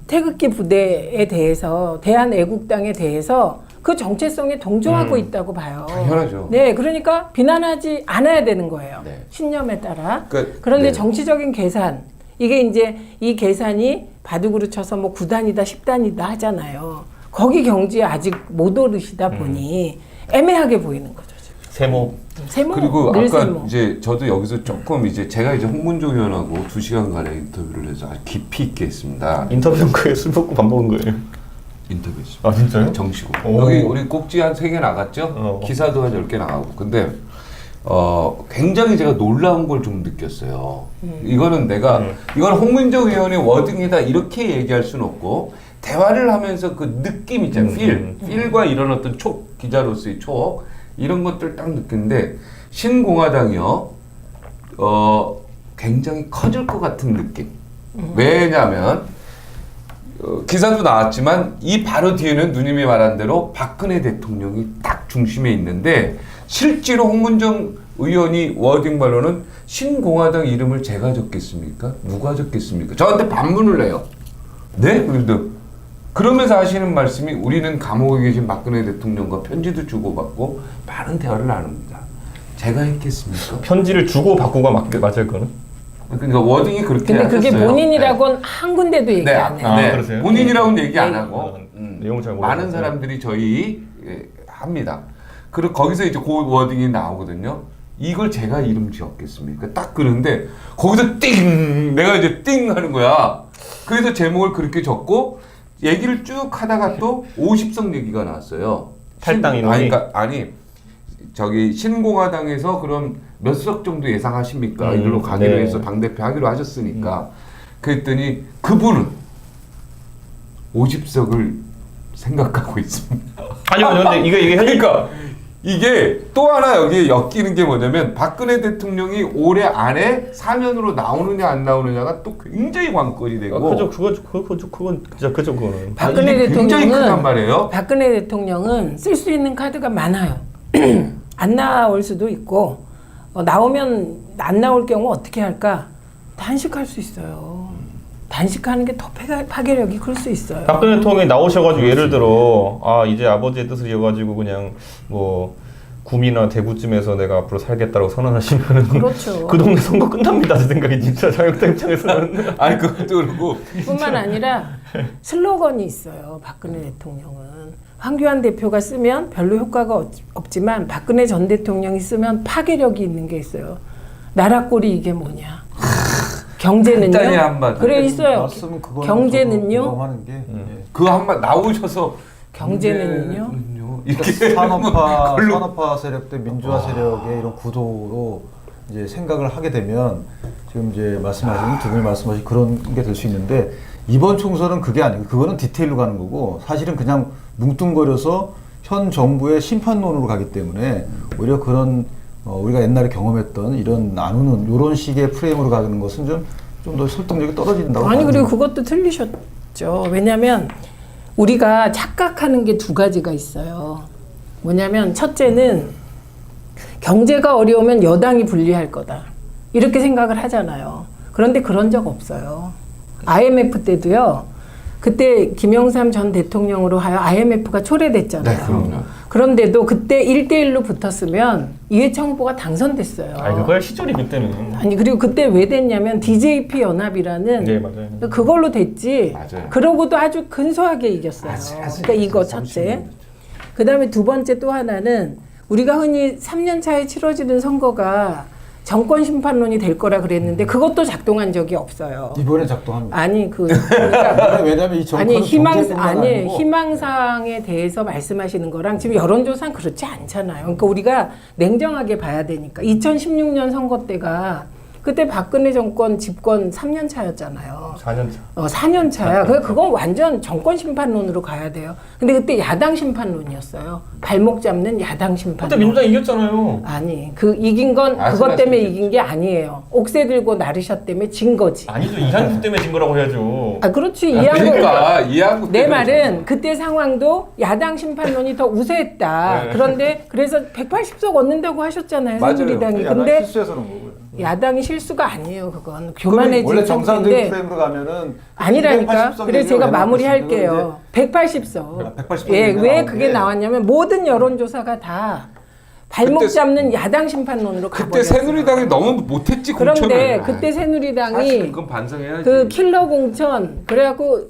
Speaker 5: 태극기 부대에 대해서 대한애국당에 대해서 그 정체성에 동조하고 있다고 봐요.
Speaker 2: 당연하죠.
Speaker 5: 네, 그러니까 비난하지 않아야 되는 거예요.
Speaker 2: 네.
Speaker 5: 신념에 따라.
Speaker 2: 네.
Speaker 5: 그런데 정치적인 계산, 이게 이제 이 계산이 바둑으로 쳐서 뭐 9단이다, 10단이다 하잖아요. 거기 경지에 아직 못 오르시다 보니 애매하게 보이는 거죠.
Speaker 3: 세모.
Speaker 5: 세모
Speaker 2: 그리고
Speaker 5: 늘
Speaker 2: 아까
Speaker 5: 세모.
Speaker 2: 이제 저도 여기서 조금 이제 제가 이제 홍문종 의원하고 2시간간의 인터뷰를 해서 아주 깊이 있게 했습니다.
Speaker 3: 인터뷰는 거에 술 먹고 밥 먹은 거예요.
Speaker 2: 인터뷰했습니다.
Speaker 3: 아 진짜요?
Speaker 2: 정식으로.
Speaker 3: 오.
Speaker 2: 여기 우리 꼭지 한 3개 나갔죠? 기사도 한 10개 나가고. 근데 굉장히 제가 놀라운 걸 좀 느꼈어요. 이거는 이건 홍문종 의원의 워딩이다 이렇게 얘기할 수는 없고 대화를 하면서 그 느낌 있잖아요. 필과 이런 어떤 기자로서의 촉 이런 것들 딱 느끼는데 신공화당이요. 굉장히 커질 것 같은 느낌. 왜냐하면 기사도 나왔지만 이 바로 뒤에는 누님이 말한 대로 박근혜 대통령이 딱 중심에 있는데 실제로 홍문종 의원이 워딩 말로는 신공화당 이름을 제가 적겠습니까? 누가 적겠습니까? 저한테 반문을 해요. 네? 그러면서 하시는 말씀이 우리는 감옥에 계신 박근혜 대통령과 편지도 주고받고 많은 대화를 나눕니다. 제가 했겠습니까?
Speaker 3: 편지를 주고 받고가 맞을 거는?
Speaker 2: 그러니까 워딩이 그렇게
Speaker 5: 근데 그게
Speaker 2: 하셨어요.
Speaker 5: 본인이라고는 한 군데도 얘기 안 해요.
Speaker 3: 아, 그러세요?
Speaker 2: 본인이라고는 얘기 안 하고
Speaker 3: 내용을 잘 모르겠어요.
Speaker 2: 많은 사람들이 저희 합니다. 그리고 거기서 이제 그 워딩이 나오거든요. 이걸 제가 이름 지었겠습니까? 딱 그런데 거기서 띵! 내가 이제 띵 하는 거야. 그래서 제목을 그렇게 적고 얘기를 쭉 하다가 또 50석 얘기가 나왔어요.
Speaker 3: 탈당 인원이?
Speaker 2: 저기 신공화당에서 그럼 몇 석 정도 예상하십니까? 이걸로 가기로
Speaker 3: 네.
Speaker 2: 해서 당대표 하기로 하셨으니까. 그랬더니 그분은 50석을 생각하고 있습니다.
Speaker 3: 아니요, 근데 이게
Speaker 2: 그러니까 이게 또 하나 여기에 엮이는 게 뭐냐면 박근혜 대통령이 올해 안에 사면으로 나오느냐 안 나오느냐가 또 굉장히 관건이 되고.
Speaker 3: 그건 진짜 그죠 그거는.
Speaker 5: 박근혜
Speaker 2: 이게 굉장히
Speaker 5: 대통령은
Speaker 2: 크단 말이에요.
Speaker 5: 박근혜 대통령은 쓸 수 있는 카드가 많아요. 안 나올 수도 있고 나오면 안 나올 경우 어떻게 할까? 단식할 수 있어요. 단식하는 게 더 파괴력이 클 수 있어요.
Speaker 3: 박근혜 대통령이 나오셔가지고 예를 들어 이제 아버지의 뜻을 이어가지고 그냥 뭐 구미나 대구쯤에서 내가 앞으로 살겠다고 선언하시면은
Speaker 5: 그렇죠.
Speaker 3: 그 동네 선거 끝납니다. 제 생각에 진짜 자유당 입장에서는.
Speaker 2: 아니 그것도 그렇고
Speaker 5: 뿐만 아니라 슬로건이 있어요. 박근혜 대통령은 황교안 대표가 쓰면 별로 효과가 없지만 박근혜 전 대통령이 쓰면 파괴력이 있는 게 있어요. 나라 꼴이 이게 뭐냐? 경제는요?
Speaker 2: 간단히 한마디.
Speaker 5: 그래 있어요.
Speaker 4: 말씀은 그거는
Speaker 5: 경제는요?
Speaker 4: 저도 공감하는 게
Speaker 2: 그 한번 나오셔서
Speaker 5: 경제는요?
Speaker 2: 이렇게
Speaker 4: 산업화 세력 대 민주화 세력의 이런 구도로 이제 생각을 하게 되면 지금 이제 말씀하신 두 분이 말씀하신 그런 게 될 수 있는데 이번 총선은 그게 아니고 그거는 디테일로 가는 거고 사실은 그냥 뭉뚱거려서 현 정부의 심판론으로 가기 때문에 오히려 그런 우리가 옛날에 경험했던 이런 나누는 이런 식의 프레임으로 가는 것은 좀 더 설득력이 떨어진다고.
Speaker 5: 아니
Speaker 4: 봐요.
Speaker 5: 그리고 그것도 틀리셨죠. 왜냐하면 우리가 착각하는 게 두 가지가 있어요. 뭐냐면 첫째는 경제가 어려우면 여당이 불리할 거다. 이렇게 생각을 하잖아요. 그런데 그런 적 없어요. IMF 때도요. 그때 김영삼 전 대통령으로 하여 IMF가 초래됐잖아요.
Speaker 2: 네, 그럼요.
Speaker 5: 그런데도 그때 1대1로 붙었으면 이해창 후보가 당선됐어요.
Speaker 3: 아니 그거야 시절이 그때는.
Speaker 5: 아니 그리고 그때 왜 됐냐면 DJP 연합이라는
Speaker 3: 네 맞아요.
Speaker 5: 그걸로 됐지.
Speaker 2: 맞아요.
Speaker 5: 그러고도 아주 근소하게 이겼어요. 그러니까 이거 첫째. 그다음에 두 번째 또 하나는 우리가 흔히 3년 차에 치러지는 선거가 정권 심판론이 될 거라 그랬는데 그것도 작동한 적이 없어요.
Speaker 4: 이번에 작동합니다.
Speaker 5: 아니 그러니까
Speaker 4: 왜냐면 이 정권은
Speaker 5: 희망상에 대해서 말씀하시는 거랑 지금 여론조사는 그렇지 않잖아요. 그러니까 우리가 냉정하게 봐야 되니까 2016년 선거 때가 그때 박근혜 정권 집권 3년 차였잖아요.
Speaker 3: 4년 차.
Speaker 5: 4년 차야. 그건 완전 정권 심판론으로 가야 돼요. 근데 그때 야당 심판론이었어요. 발목 잡는 야당 심판론.
Speaker 3: 그때 민주당 이겼잖아요.
Speaker 5: 아니, 이긴 건 그것 때문에 이긴 게 아니에요. 옥새 들고 나르샤 때문에 진 거지.
Speaker 3: 아니죠. 이한구 때문에 진 거라고 해야죠.
Speaker 5: 아, 그렇지. 이한구.
Speaker 2: 그러니까 이한구
Speaker 5: 내 말은 그때 상황도 야당 심판론이 더 우세했다.
Speaker 3: 네.
Speaker 5: 그런데 그래서 180석 얻는다고 하셨잖아요.
Speaker 2: 맞아요.
Speaker 5: 새누리당이.
Speaker 4: 야당
Speaker 5: 근데
Speaker 4: 실수해서 그런 거고요.
Speaker 5: 야당이 실수가 아니에요. 그건
Speaker 4: 그러면 원래
Speaker 5: 교만해진
Speaker 4: 정상적인
Speaker 5: 상태인데
Speaker 4: 프레임으로 가면은
Speaker 5: 아니라니까.
Speaker 4: 280석
Speaker 5: 그래서 제가
Speaker 4: 얘기가
Speaker 5: 마무리할게요. 180석.
Speaker 4: 180석
Speaker 5: 예,
Speaker 4: 얘기가
Speaker 5: 왜
Speaker 4: 나오는데
Speaker 5: 그게 나왔냐면 모든 여론조사가 다 발목
Speaker 2: 그때
Speaker 5: 잡는 야당 심판론으로
Speaker 2: 그때
Speaker 5: 가버렸어요.
Speaker 2: 새누리당이 너무 못했지
Speaker 5: 그런데
Speaker 2: 공천을.
Speaker 5: 그때
Speaker 2: 사실
Speaker 5: 새누리당이
Speaker 2: 그건 반성해야지.
Speaker 5: 그 킬러 공천 그래갖고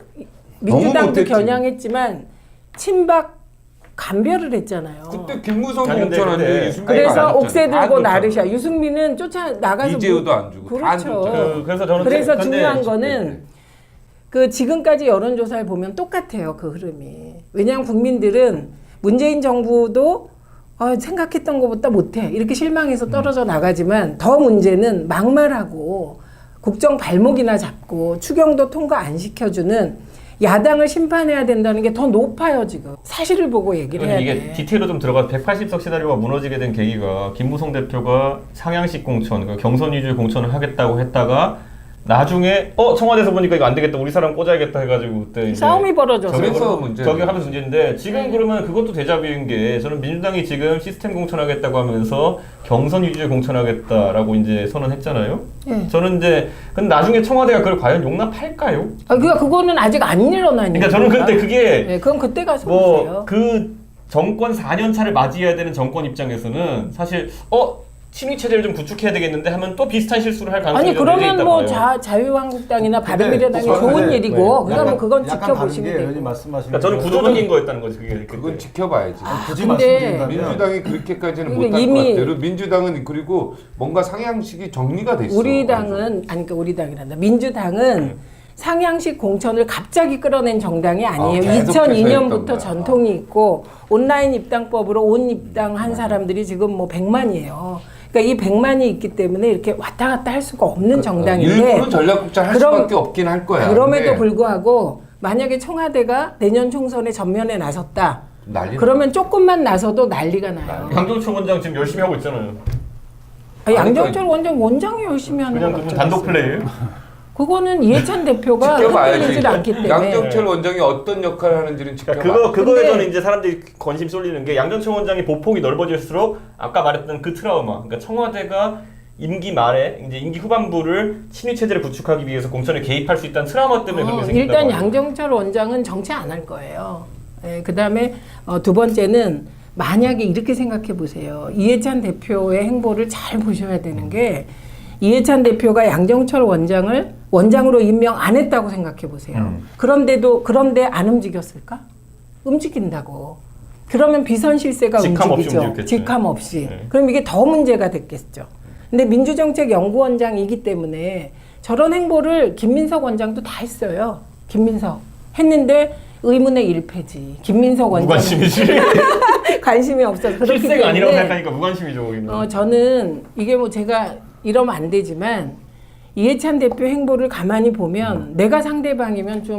Speaker 5: 민주당도
Speaker 2: 못했지.
Speaker 5: 겨냥했지만 친박 감별을 했잖아요.
Speaker 2: 그때 김무성
Speaker 3: 아니, 근데
Speaker 2: 공천한데
Speaker 3: 그때
Speaker 2: 유승민이
Speaker 5: 그래서 옥새 들고
Speaker 2: 다
Speaker 5: 나르샤 유승민은 쫓아 나가서
Speaker 2: 이재호도 안 주고 다안
Speaker 5: 그렇죠.
Speaker 2: 줬잖아요.
Speaker 3: 그래서 저는
Speaker 5: 그래서
Speaker 3: 근데
Speaker 5: 중요한 거는 그 지금까지 여론조사를 보면 똑같아요. 그 흐름이. 왜냐하면 국민들은 문재인 정부도 생각했던 것보다 못해. 이렇게 실망해서 떨어져 나가지만 더 문제는 막말하고 국정 발목이나 잡고 추경도 통과 안 시켜주는 야당을 심판해야 된다는 게 더 높아요. 지금. 사실을 보고 얘기를 해야
Speaker 3: 이게
Speaker 5: 돼.
Speaker 3: 디테일로 좀 들어가서 180석 시나리오가 무너지게 된 계기가 김무성 대표가 상향식 공천, 그 경선 위주의 공천을 하겠다고 했다가 나중에 청와대에서 보니까 이거 안 되겠다, 우리 사람 꽂아야겠다 해가지고 그때 이제
Speaker 5: 싸움이 벌어졌어요.
Speaker 2: 그래서 문제.
Speaker 3: 저기 하면서 문제인데 지금 그러면 그것도 데자뷰인 게 저는 민주당이 지금 시스템 공천하겠다고 하면서 경선 위주의 공천하겠다라고 이제 선언했잖아요.
Speaker 5: 네.
Speaker 3: 저는 이제 근데 나중에 청와대가 그걸 과연 용납할까요?
Speaker 5: 그러니까 그거는 아직 안 일어나니까.
Speaker 3: 그러니까 저는 근데 그게
Speaker 5: 네, 그건 그때 가서 보세요.
Speaker 3: 뭐 그 정권 4년 차를 맞이해야 되는 정권 입장에서는 사실 친위 체제를 좀 구축해야 되겠는데 하면 또 비슷한 실수를 할 가능성이
Speaker 5: 아니
Speaker 3: 좀 열려
Speaker 5: 그러면
Speaker 3: 있단
Speaker 5: 뭐
Speaker 3: 말이에요.
Speaker 5: 자유한국당이나 바른미래당이
Speaker 4: 근데
Speaker 5: 좋은
Speaker 4: 그거는
Speaker 5: 일이고 그다음
Speaker 4: 약간-
Speaker 5: 그건
Speaker 4: 약간
Speaker 5: 지켜보시면
Speaker 4: 다른 게
Speaker 5: 되고.
Speaker 4: 의원님 말씀하시는
Speaker 3: 그러니까 저는
Speaker 4: 게
Speaker 3: 구조적인 거였다는 거지 그게.
Speaker 2: 그건 지켜봐야지.
Speaker 4: 굳이
Speaker 5: 근데
Speaker 4: 말씀드린다면
Speaker 2: 민주당이 그렇게까지는
Speaker 5: 이게
Speaker 2: 못할 것
Speaker 5: 이미-
Speaker 2: 같아요. 민주당은 그리고 뭔가 상향식이 정리가 됐어.
Speaker 5: 우리 당은 그러니까 우리 당이란다. 민주당은 상향식 공천을 갑자기 끌어낸 정당이 아니에요.
Speaker 2: 계속해서
Speaker 5: 2002년부터
Speaker 2: 했던 거야.
Speaker 5: 전통이 있고 온라인 입당법으로 온 입당한 사람들이 지금 뭐 100만이에요. 그러니까 이 100만이 있기 때문에 이렇게 왔다 갔다 할 수가 없는 정당인데
Speaker 2: 일부는 전략국장 할
Speaker 5: 그럼-
Speaker 2: 수밖에 없긴 할 거야.
Speaker 5: 그럼에도
Speaker 2: 근데
Speaker 5: 불구하고 만약에 청와대가 내년 총선에 전면에 나섰다.
Speaker 2: 난리
Speaker 5: 그러면 조금만 나서도 난리가 나요.
Speaker 3: 양정철 원장 지금 열심히 하고 있잖아요.
Speaker 5: 양정철 원장이 열심히 하는
Speaker 3: 그냥
Speaker 5: 거
Speaker 3: 그분 단독 플레이예요?
Speaker 5: 그거는 이해찬 대표가
Speaker 2: 지켜봐야지.
Speaker 5: 흔들리질 않기 때문에.
Speaker 2: 양정철 원장이 어떤 역할을 하는지는 지켜봐.
Speaker 3: 그러니까 그거에
Speaker 5: 근데-
Speaker 3: 저는 이제 사람들이 관심 쏠리는 게 양정철 원장이 보폭이 넓어질수록 아까 말했던 그 트라우마. 그러니까 청와대가 임기 말에 이제 임기 후반부를 친위 체제를 구축하기 위해서 공천에 개입할 수 있다는 트라우마 때문에 그런 게 생긴다.
Speaker 5: 일단 양정철 원장은 정치 안 할 거예요. 그다음에 두 번째는 만약에 이렇게 생각해 보세요. 이해찬 대표의 행보를 잘 보셔야 되는 게 이해찬 대표가 양정철 원장을 원장으로 임명 안 했다고 생각해 보세요. 그런데 안 움직였을까? 움직인다고. 그러면 비선 실세가
Speaker 3: 직함 없이
Speaker 5: 움직이죠.
Speaker 3: 움직였겠죠.
Speaker 5: 직함 없이.
Speaker 3: 네.
Speaker 5: 그럼 이게 더 문제가 됐겠죠. 근데 민주정책연구원장이기 때문에 저런 행보를 김민석 원장도 다 했어요. 김민석 했는데 의문의 일패지. 김민석 원장
Speaker 3: 무관심이지.
Speaker 5: 관심이 없어서 그렇기
Speaker 3: 실세가 아니라고
Speaker 5: 때문에
Speaker 3: 생각하니까 무관심이죠. 거기는.
Speaker 5: 저는 이게 뭐 제가 이러면 안 되지만 이해찬 대표 행보를 가만히 보면 내가 상대방이면 좀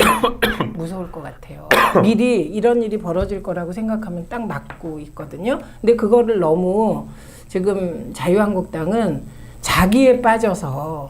Speaker 5: 무서울 것 같아요. 미리 이런 일이 벌어질 거라고 생각하면 딱 막고 있거든요. 근데 그거를 너무 지금 자유한국당은 자기에 빠져서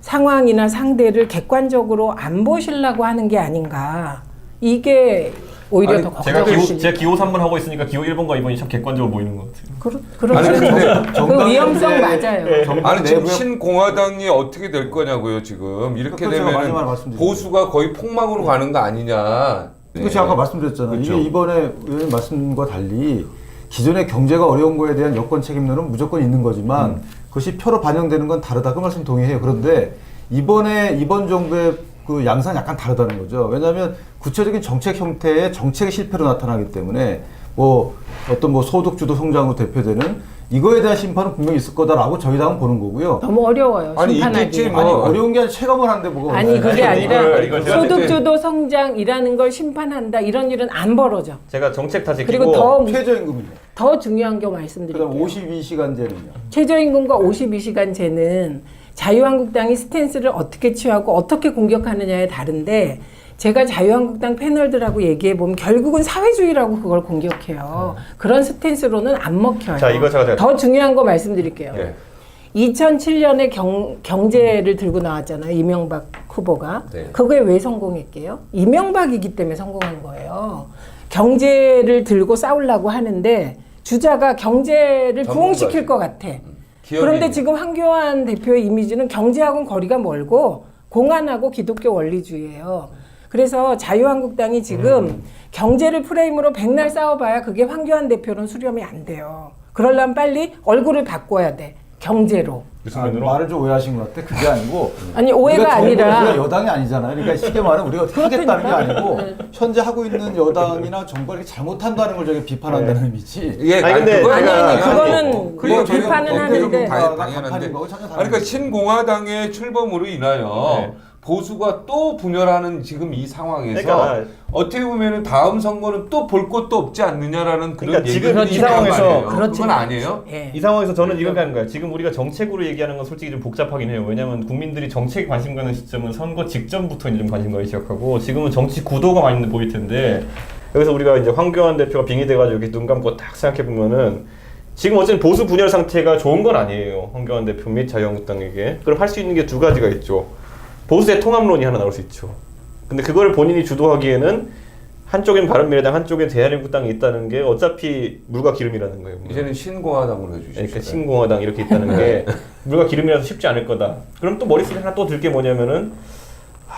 Speaker 5: 상황이나 상대를 객관적으로 안 보시려고 하는 게 아닌가. 이게 오히려
Speaker 2: 아니,
Speaker 5: 더
Speaker 3: 제가
Speaker 5: 걱정이시
Speaker 3: 제가 기호 3번 하고 있으니까 기호 1번과 2번이 참 객관적으로 보이는 것 같아요.
Speaker 5: 그렇죠.
Speaker 2: 아니, 근데
Speaker 5: 그 위험성 맞아요.
Speaker 2: 아니 지금
Speaker 4: 내부에-
Speaker 2: 신공화당이 어떻게 될 거냐고요 지금 이렇게
Speaker 4: 그래서 제가 마지막으로
Speaker 2: 되면
Speaker 4: 말씀드릴게요.
Speaker 2: 보수가 거의 폭망으로 가는 거 아니냐.
Speaker 4: 이거 제가 아까 말씀드렸잖아요.
Speaker 2: 그렇죠.
Speaker 4: 이게 이번에 의원님 말씀과 달리 기존의 경제가 어려운 거에 대한 여권 책임론은 무조건 있는 거지만 그것이 표로 반영되는 건 다르다. 그 말씀 동의해요. 그런데 이번 정부의 그 양상이 약간 다르다는 거죠. 왜냐하면 구체적인 정책 형태의 정책의 실패로 나타나기 때문에 뭐 어떤 뭐 소득주도 성장으로 대표되는 이거에 대한 심판은 분명히 있을 거다라고 저희 당은 보는 거고요.
Speaker 5: 너무 어려워요.
Speaker 2: 아니,
Speaker 5: 심판하기.
Speaker 2: 있겠지, 뭐.
Speaker 4: 아니 어려운 게 아니라 체감을 하는데 뭐가
Speaker 5: 아니 그게 아니라
Speaker 3: 이걸 제가
Speaker 5: 소득주도 성장이라는 걸 심판한다 이런 일은 안 벌어져.
Speaker 3: 제가 정책 다 지키고
Speaker 5: 그리고 더
Speaker 4: 최저임금은요.
Speaker 5: 더 중요한 거
Speaker 4: 그다음
Speaker 5: 말씀드릴게요.
Speaker 4: 52시간제는요.
Speaker 5: 최저임금과 52시간제는 자유한국당이 스탠스를 어떻게 취하고 어떻게 공격하느냐에 다른데 제가 자유한국당 패널들하고 얘기해 보면 결국은 사회주의라고 그걸 공격해요. 그런 스탠스로는 안 먹혀요.
Speaker 3: 자, 이거 제가
Speaker 5: 더 중요한 거 말씀드릴게요.
Speaker 2: 네.
Speaker 5: 2007년에 경제를 들고 나왔잖아요. 이명박 후보가.
Speaker 2: 네.
Speaker 5: 그게 왜 성공했게요? 이명박이기 때문에 성공한 거예요. 경제를 들고 싸우려고 하는데 주자가 경제를 부흥시킬 것 같아. 그런데 지금 황교안 대표의 이미지는 경제하고는 거리가 멀고 공안하고 기독교 원리주의예요. 그래서 자유한국당이 지금 경제를 프레임으로 백날 싸워봐야 그게 황교안 대표는 수렴이 안 돼요. 그러려면 빨리 얼굴을 바꿔야 돼. 경제로.
Speaker 3: 유승민으로.
Speaker 4: 말을 좀 오해하신 것 같아. 그게 아니고
Speaker 5: 아니 오해가
Speaker 4: 우리가
Speaker 5: 아니라
Speaker 4: 여당이 아니잖아요. 그러니까 쉽게 말하면 우리가 어떻게 하겠다는 게 아니고
Speaker 5: 네.
Speaker 4: 현재 하고 있는 여당이나 정부가 이렇게 잘못한다는 걸 저기 비판한다는 의미지.
Speaker 2: 예,
Speaker 3: 아니, 근데
Speaker 2: 그건
Speaker 3: 아니,
Speaker 5: 아니, 그거는
Speaker 2: 아니고.
Speaker 5: 뭐
Speaker 2: 그리고 저는
Speaker 5: 비판은
Speaker 2: 뭐
Speaker 5: 하는데
Speaker 2: 당연한데.
Speaker 4: 간판인 거고 전혀
Speaker 2: 아니,
Speaker 4: 다른
Speaker 2: 그러니까 신공화당의 출범으로 인하여
Speaker 3: 네.
Speaker 2: 보수가 또 분열하는 지금 이 상황에서
Speaker 3: 그러니까
Speaker 2: 어떻게 보면은 다음 선거는 또 볼 것도 없지 않느냐라는 그런
Speaker 3: 그러니까 지금
Speaker 2: 얘기들이
Speaker 3: 이
Speaker 2: 있단
Speaker 3: 상황에서
Speaker 2: 말이에요.
Speaker 5: 그렇지.
Speaker 2: 그건 아니에요?
Speaker 5: 예.
Speaker 3: 이 상황에서 저는 이걸 가는 거예요. 지금 우리가 정책으로 얘기하는 건 솔직히 좀 복잡하긴 해요. 왜냐하면 국민들이 정책에 관심 가는 시점은 선거 직전부터 이제 좀 관심 가기 시작하고 지금은 정치 구도가 많이 보일 텐데 여기서 우리가 이제 황교안 대표가 빙의돼가지고 이렇게 눈 감고 딱 생각해 보면은 지금 어쨌든 보수 분열 상태가 좋은 건 아니에요. 황교안 대표 및 자유한국당에게. 그럼 할 수 있는 게 두 가지가 있죠. 보수의 통합론이 하나 나올 수 있죠. 근데 그걸 본인이 주도하기에는 한쪽엔 바른미래당, 한쪽엔 대한민국당이 있다는 게 어차피 물과 기름이라는 거예요.
Speaker 2: 이제는 신공화당으로 해주시죠.
Speaker 3: 그러니까 신공화당 이렇게 있다는 게 물과 기름이라서 쉽지 않을 거다. 그럼 또 머릿속에 하나 또 들 게 뭐냐면은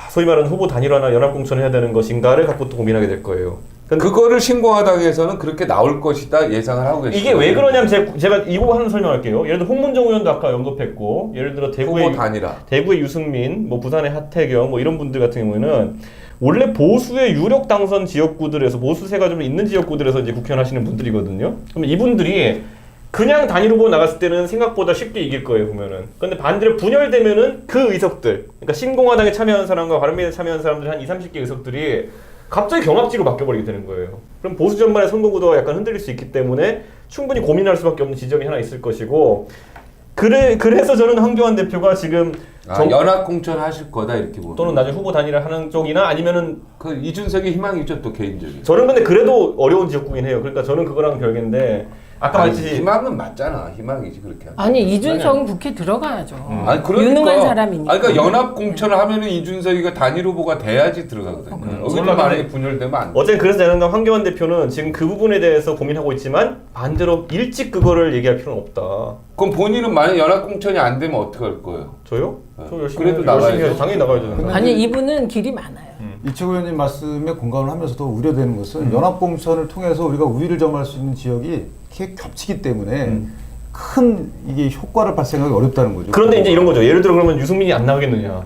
Speaker 3: 소위 말하는 후보 단일화나 연합공천을 해야 되는 것인가를 갖고 또 고민하게 될 거예요.
Speaker 2: 그거를 신공화당에서는 그렇게 나올 것이다 예상을 하고 계시죠.
Speaker 3: 이게 왜 그러냐면 제가 이거 하나 설명할게요. 예를 들어 홍문정 의원도 아까 언급했고 예를 들어
Speaker 2: 후보 단일화.
Speaker 3: 대구의 유승민, 뭐 부산의 하태경 뭐 이런 분들 같은 경우에는 원래 보수의 유력 당선 지역구들에서 보수세가 좀 있는 지역구들에서 이제 국회의원 하시는 분들이거든요. 그럼 이분들이 그냥 단일 후보 나갔을 때는 생각보다 쉽게 이길 거예요, 보면은. 근데 반대로 분열되면은 그 의석들, 그러니까 신공화당에 참여한 사람과 바른미래에 참여한 사람들 한 20-30개 의석들이 갑자기 경합지로 바뀌어버리게 되는 거예요. 그럼 보수 전반의 선거구도가 약간 흔들릴 수 있기 때문에 충분히 고민할 수밖에 없는 지점이 하나 있을 것이고 그래서 저는 황교안 대표가 지금
Speaker 2: 연합공천 하실 거다 이렇게 보면
Speaker 3: 또는 나중에 후보 단일화 하는 쪽이나 아니면은
Speaker 2: 그 이준석의 희망이 있죠 또 개인적인.
Speaker 3: 저는 근데 그래도 어려운 지역구긴 해요. 그러니까 저는 그거랑 별개인데 아까
Speaker 2: 아니,
Speaker 3: 말했듯이
Speaker 2: 희망은 맞잖아. 희망이지 그렇게 하면.
Speaker 5: 아니 이준석은 국회 들어가야죠.
Speaker 2: 아니, 그러니까.
Speaker 5: 유능한 사람이니까.
Speaker 2: 아니, 그러니까 연합 공천을 하면은 이준석이가 단일 후보가 돼야지 들어가거든요. 여기서 만약에 분열되면 안 돼.
Speaker 3: 어쨌든 그래서 저는 황교안 대표는 지금 그 부분에 대해서 고민하고 있지만 반대로 일찍 그거를 얘기할 필요는 없다.
Speaker 2: 그럼 본인은 만약 연합 공천이 안 되면 어떻게 할 거예요?
Speaker 3: 저요? 저 열심히
Speaker 2: 그래도
Speaker 3: 열심히
Speaker 2: 나가야죠.
Speaker 3: 해서 당연히 나가야 되는 거예요.
Speaker 5: 아니 이분은 길이 많아요.
Speaker 4: 이철구 의원님 말씀에 공감을 하면서도 우려되는 것은 연합공천을 통해서 우리가 우위를 점할 수 있는 지역이 이렇게 겹치기 때문에 큰 이게 효과를 발생하기 어렵다는 거죠.
Speaker 3: 그런데 이제 이런 거죠. 예를 들어 그러면 유승민이 안 나가겠느냐?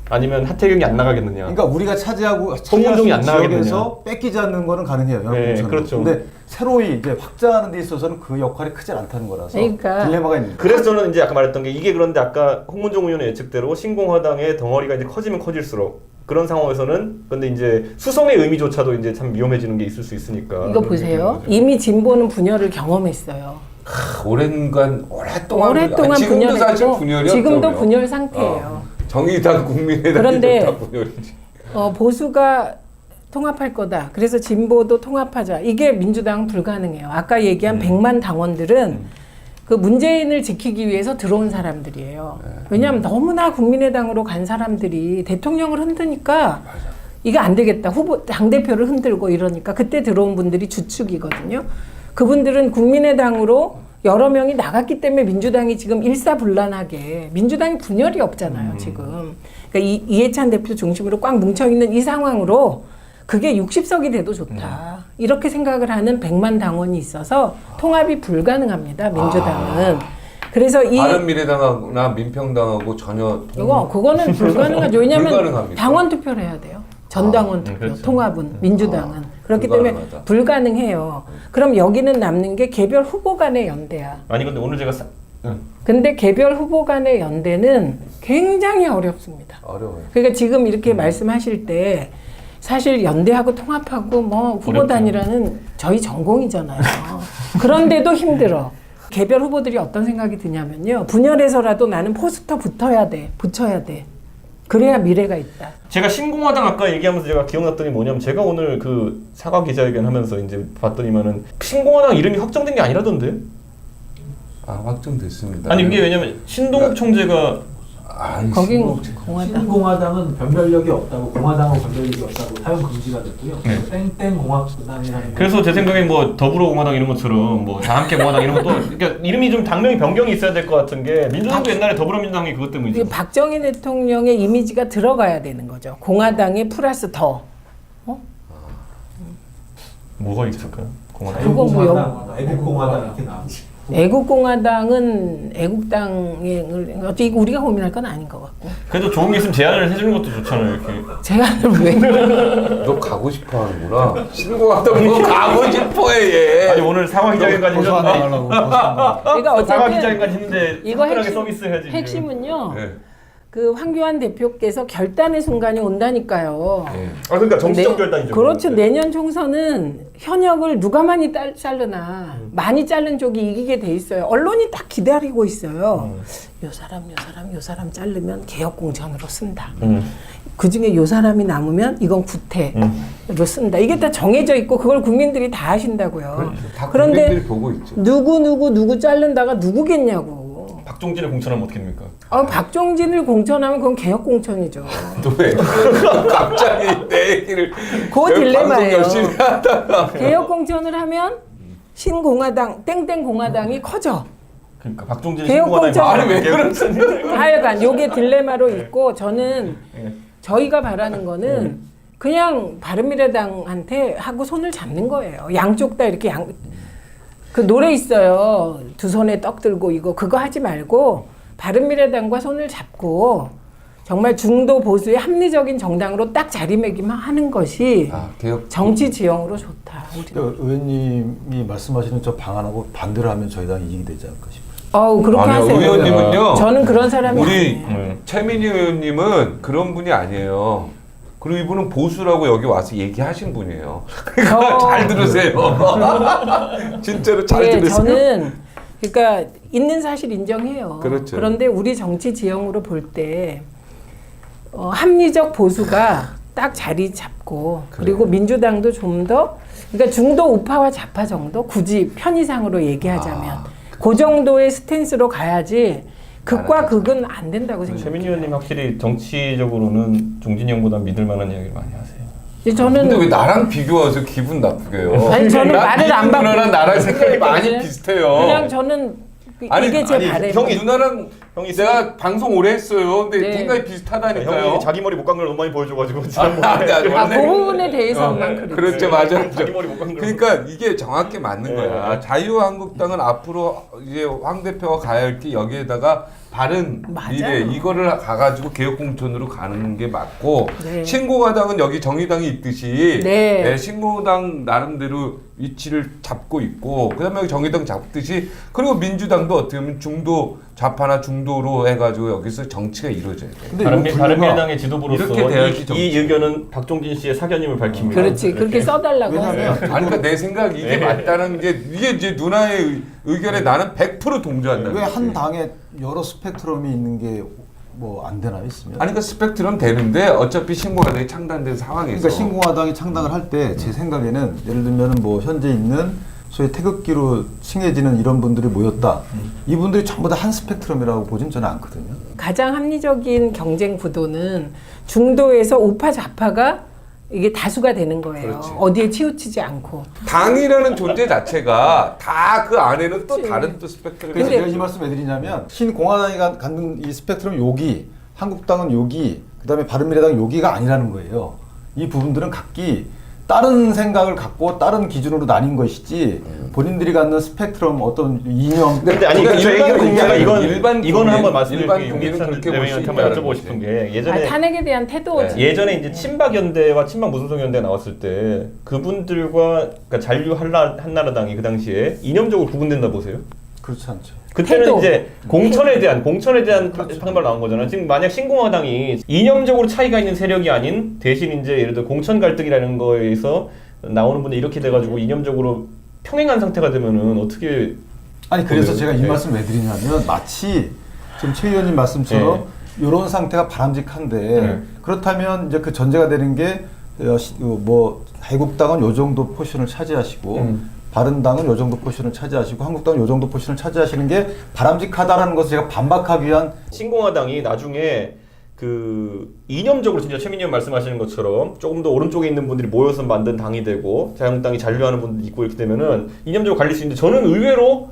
Speaker 3: 아니면 하태경이 안 나가겠느냐?
Speaker 4: 그러니까 우리가 차지할 수
Speaker 3: 홍문종이 안
Speaker 4: 있는
Speaker 3: 나가겠느냐.
Speaker 4: 지역에서 뺏기지 않는 거는 가능해요. 연합공천은.
Speaker 3: 그렇죠.
Speaker 4: 근데 새로이 이제 확장하는 데 있어서는 그 역할이 크지 않다는 거라서
Speaker 5: 그러니까.
Speaker 4: 딜레마가 있는 거예요.
Speaker 3: 그래서 저는 이제 아까 말했던 게 이게 그런데 아까 홍문종 의원의 예측대로 신공화당의 덩어리가 이제 커지면 커질수록 그런 상황에서는 근데 이제 수성의 의미조차도 이제 참 위험해지는 게 있을 수 있으니까.
Speaker 5: 이거 보세요. 이미 진보는 분열을 경험했어요.
Speaker 2: 오랫동안
Speaker 5: 오랫동안
Speaker 2: 지금도 사실
Speaker 5: 분열했고
Speaker 2: 분열이었죠.
Speaker 5: 지금도 분열 상태예요.
Speaker 2: 정의당 국민의당
Speaker 5: 그런데
Speaker 2: 다 분열이지.
Speaker 5: 보수가 통합할 거다. 그래서 진보도 통합하자. 이게 민주당은 불가능해요. 아까 얘기한 100만 당원들은 그 문재인을 지키기 위해서 들어온 사람들이에요. 왜냐하면 너무나 국민의당으로 간 사람들이 대통령을 흔드니까 이게 안 되겠다. 후보 당대표를 흔들고 이러니까 그때 들어온 분들이 주축이거든요. 그분들은 국민의당으로 여러 명이 나갔기 때문에 민주당이 지금 일사불란하게 민주당이 분열이 없잖아요. 지금. 그러니까 이해찬 대표 중심으로 꽉 뭉쳐있는 이 상황으로 그게 60석이 돼도 좋다. 이렇게 생각을 하는 100만 당원이 있어서 통합이 불가능합니다. 민주당은. 그래서 이
Speaker 2: 바른미래당하고나 민평당하고 전혀
Speaker 5: 그거는 불가능하죠. 왜냐하면
Speaker 2: 불가능합니다.
Speaker 5: 당원 투표를 해야 돼요. 전당원 투표,
Speaker 3: 그렇죠.
Speaker 5: 통합은 민주당은 그렇기 때문에
Speaker 2: 불가능하다.
Speaker 5: 불가능해요. 그럼 여기는 남는 게 개별 후보 간의 연대야.
Speaker 3: 아니 근데 오늘 제가
Speaker 5: 근데 개별 후보 간의 연대는 굉장히 어렵습니다.
Speaker 2: 어려워요.
Speaker 5: 그러니까 지금 이렇게 말씀하실 때 사실 연대하고 통합하고 뭐 후보
Speaker 3: 어렵죠.
Speaker 5: 단일화는 저희 전공이잖아요. 그런데도 힘들어. 개별 후보들이 어떤 생각이 드냐면요. 분열해서라도 나는 포스터 붙여야 돼. 그래야 미래가 있다.
Speaker 3: 제가 신공화당 아까 얘기하면서 제가 기억났더니 뭐냐면 제가 오늘 그 사과 기자회견 하면서 이제 봤더니만은 신공화당 이름이 확정된 게 아니라던데.
Speaker 2: 확정됐습니다.
Speaker 3: 아니 이게 왜냐면 신동욱 총재가
Speaker 5: 거긴
Speaker 2: 신공-
Speaker 5: 공화당.
Speaker 6: 신공화당은 변별력이 없다고 공화당하고 변별력이 없다고 사용 금지가 됐고요.
Speaker 3: 네.
Speaker 6: 땡땡 공화당이라는
Speaker 3: 그래서 제 생각엔 뭐 더불어공화당 이런 것처럼 뭐 다함께 공화당 이런 것도 그러니까 이름이 좀 당명이 변경이 있어야 될 것 같은 게 민주당도 옛날에 더불어민주당이 그것 때문이죠.
Speaker 5: 이게 박정희 대통령의 이미지가 들어가야 되는 거죠. 공화당에 플러스 더.
Speaker 3: 뭐가 있을까요? 공화당.
Speaker 5: 그거 뭐
Speaker 6: 자유공화당, 애국공화당 이렇게 나오지.
Speaker 5: 애국공화당은 애국당을 어떻게 우리가 고민할 건 아닌 것 같고.
Speaker 3: 그래도 좋은 게 있으면 제안을 해주는 것도 좋잖아요. 이렇게.
Speaker 5: 제안을 왜?
Speaker 2: 너 가고 싶어 하는구나. 신고하다 너 가고 싶어해 얘.
Speaker 3: 아니 오늘 사과 기자회견까지
Speaker 4: 고소 안
Speaker 3: 했는데
Speaker 4: 당하려고. 고소 안 당하려고.
Speaker 5: 그러니까
Speaker 3: 사과
Speaker 5: 어쨌든
Speaker 3: 기자회견까지 했는데
Speaker 5: 이거
Speaker 3: 화끈하게 서비스 해야지.
Speaker 5: 핵심은요.
Speaker 2: 네.
Speaker 5: 그 황교안 대표께서 결단의 순간이 온다니까요.
Speaker 2: 네.
Speaker 3: 아 그러니까 정치적
Speaker 5: 네,
Speaker 3: 결단이죠.
Speaker 5: 그렇죠.
Speaker 3: 네.
Speaker 5: 내년 총선은 현역을 누가 많이 자르나 많이 자른 쪽이 이기게 돼 있어요. 언론이 딱 기다리고 있어요. 요 사람 자르면 개혁 공천으로 쓴다. 그 중에 요 사람이 남으면 이건 구태로 쓴다. 이게 다 정해져 있고 그걸 국민들이 다 아신다고요.
Speaker 2: 다
Speaker 5: 그런데
Speaker 2: 국민들이 보고 있죠.
Speaker 5: 누구 자른다가 누구겠냐고.
Speaker 3: 박종진을 공천하면 어떻게 됩니까?
Speaker 5: 박종진을 공천하면 그건 개혁 공천이죠.
Speaker 2: 왜 갑자기 내 얘기를
Speaker 5: 그 딜레마예요.
Speaker 2: 방송 열심히 하다가
Speaker 5: 개혁 공천을 하면 신공화당 땡땡 공화당이 커져.
Speaker 3: 그러니까 박종진
Speaker 5: 개혁
Speaker 3: 신공화당이
Speaker 5: 공천.
Speaker 2: 아니 왜 그러지?
Speaker 5: 하여간 요게 딜레마로 있고 저는 저희가 바라는 거는 그냥 바른미래당한테 하고 손을 잡는 거예요. 양쪽 다 이렇게 그 노래 있어요. 두 손에 떡 들고 이거 그거 하지 말고 바른미래당과 손을 잡고 정말 중도 보수의 합리적인 정당으로 딱 자리매김만 하는 것이
Speaker 2: 개혁
Speaker 5: 정치 지형으로 좋다.
Speaker 4: 의원님이 말씀하시는 저 방안하고 반대를 하면 저희 당이 이익이 되지 않을까 싶어요.
Speaker 5: 그렇게
Speaker 2: 아니요,
Speaker 5: 하세요.
Speaker 2: 의원님은요.
Speaker 5: 저는 그런 사람이
Speaker 2: 우리
Speaker 5: 아니에요.
Speaker 2: 최민희 의원님은 그런 분이 아니에요. 그리고 이분은 보수라고 여기 와서 얘기하신 분이에요. 그러니까 잘 들으세요. 진짜로 잘
Speaker 5: 예,
Speaker 2: 들으세요.
Speaker 5: 저는 그러니까 있는 사실 인정해요.
Speaker 2: 그렇죠.
Speaker 5: 그런데 우리 정치 지형으로 볼 때 합리적 보수가 딱 자리 잡고 그리고 민주당도 좀 더 그러니까 중도 우파와 좌파 정도 굳이 편의상으로 얘기하자면 그 정도의 스탠스로 가야지 극과 극은 안 된다고 생각해요.
Speaker 3: 최민희 의원님 확실히 정치적으로는 종진이 형보다 믿을 만한 이야기를 많이 하세요.
Speaker 5: 저는
Speaker 2: 근데 왜 나랑 비교해서 기분 나쁘게요?
Speaker 5: 아니, 저는 말을 안 받고
Speaker 2: 누나랑 나랑 생각이 많이
Speaker 5: 그냥-
Speaker 2: 비슷해요.
Speaker 5: 그냥 저는 이게 제 바램.
Speaker 2: 형이 누나랑
Speaker 3: 형이
Speaker 2: 내가 방송 오래 했어요. 근데
Speaker 5: 네.
Speaker 2: 생각이 비슷하다니까요.
Speaker 3: 형이 자기 머리 못 간 걸 너무 많이 보여줘가지고 지난번에
Speaker 5: 그 부분에 대해서만 그렇죠.
Speaker 2: 그렇죠, 맞아요.
Speaker 3: 자기 머리 못 간 걸.
Speaker 2: 그러니까 이게 정확히 맞는 거야.
Speaker 3: 네.
Speaker 2: 자유한국당은 앞으로 이제 황 대표가 가야 할 게 여기에다가 바른
Speaker 5: 맞아요.
Speaker 2: 미래 이거를 가가지고 개혁 공천으로 가는 게 맞고
Speaker 5: 네.
Speaker 2: 신공화당은 여기 정의당이 있듯이
Speaker 5: 네.
Speaker 2: 신공화당 나름대로 위치를 잡고 있고 그다음에 여기 정의당 잡듯이 그리고 민주당도 어떻게 보면 중도 좌파나 중도로 해가지고 여기서 정치가 이루어져야 돼.
Speaker 4: 근데 이거 분류가
Speaker 3: 바른미래당의 지도부로서
Speaker 2: 이렇게 돼야지
Speaker 3: 이
Speaker 2: 정치.
Speaker 3: 의견은 박종진 씨의 사견임을 밝힙니다.
Speaker 5: 그렇지. 그렇게 써달라고
Speaker 4: 왜냐하면
Speaker 5: 하세요.
Speaker 2: 아니 그러니까 내 생각 이게 맞다는 게 이게 이제 누나의 의견에 나는 100% 동조한다.
Speaker 4: 왜 한 당에 여러 스펙트럼이 있는 게 뭐 안 되나요 있으면?
Speaker 2: 아니 그 스펙트럼 되는데 어차피 신공화당이 창단된 상황에서
Speaker 4: 그러니까 신공화당이 창당을 할 때 제 생각에는 예를 들면은 뭐 현재 있는 소위 태극기로 칭해지는 이런 분들이 모였다. 이분들이 전부 다 한 스펙트럼이라고 보진 저는 않거든요.
Speaker 5: 가장 합리적인 경쟁 구도는 중도에서 우파 좌파가 이게 다수가 되는 거예요.
Speaker 2: 그렇지.
Speaker 5: 어디에 치우치지 않고.
Speaker 2: 당이라는 존재 자체가 다 그 안에는 또
Speaker 5: 그치.
Speaker 2: 다른 또 스펙트럼이
Speaker 4: 그래서
Speaker 5: 근데-
Speaker 4: 제가 이 말씀 해드리냐면 신공화당이 갖는 이 스펙트럼 여기, 한국당은 여기, 그다음에 바른미래당 여기가 아니라는 거예요. 이 부분들은 각기 다른 생각을 갖고 다른 기준으로 나뉜 것이지 본인들이 갖는 스펙트럼 어떤 이념
Speaker 3: 근데 아니
Speaker 2: 그러니까
Speaker 3: 저
Speaker 2: 일반
Speaker 3: 얘기는 이건
Speaker 2: 일반
Speaker 3: 이거는
Speaker 2: 국민,
Speaker 3: 한번 말씀드릴게요.
Speaker 2: 일반 국민은 그렇게
Speaker 3: 대변인한테
Speaker 2: 보시지
Speaker 3: 한번 여쭤보고 싶은 게 예전에
Speaker 5: 탄핵에 대한 태도.
Speaker 2: 네.
Speaker 3: 예전에 이제 친박연대와 친박무소속연대 나왔을 때 그분들과 그러니까 잔류 한나라당이 그 당시에 이념적으로 구분된다 보세요.
Speaker 4: 그렇지 않죠.
Speaker 3: 그때는
Speaker 5: 태도.
Speaker 3: 이제 공천에 대한 판결 나온 거잖아요. 지금 만약 신공화당이 이념적으로 차이가 있는 세력이 아닌 대신 이제 예를 들어 공천 갈등이라는 거에서 나오는 분들 이렇게 돼가지고 이념적으로 평행한 상태가 되면은 어떻게
Speaker 4: 아니 그래서
Speaker 3: 그래요?
Speaker 4: 제가 이
Speaker 3: 네.
Speaker 4: 말씀을 왜 드리냐면 마치 지금 최 의원님 말씀처럼 이런 상태가 바람직한데
Speaker 3: 네.
Speaker 4: 그렇다면 이제 그 전제가 되는 게 뭐 애국당은 요 정도 포션을 차지하시고 바른당은 요 정도 포션을 차지하시고 한국당은 요 정도 포션을 차지하시는 게 바람직하다라는 것을 제가 반박하기 위한
Speaker 3: 신공화당이 나중에 그 이념적으로 진짜 최민희 의원 말씀하시는 것처럼 조금 더 오른쪽에 있는 분들이 모여서 만든 당이 되고 자유한국당이 잔류하는 분들이 있고 이렇게 되면은 이념적으로 갈릴 수 있는데 저는 의외로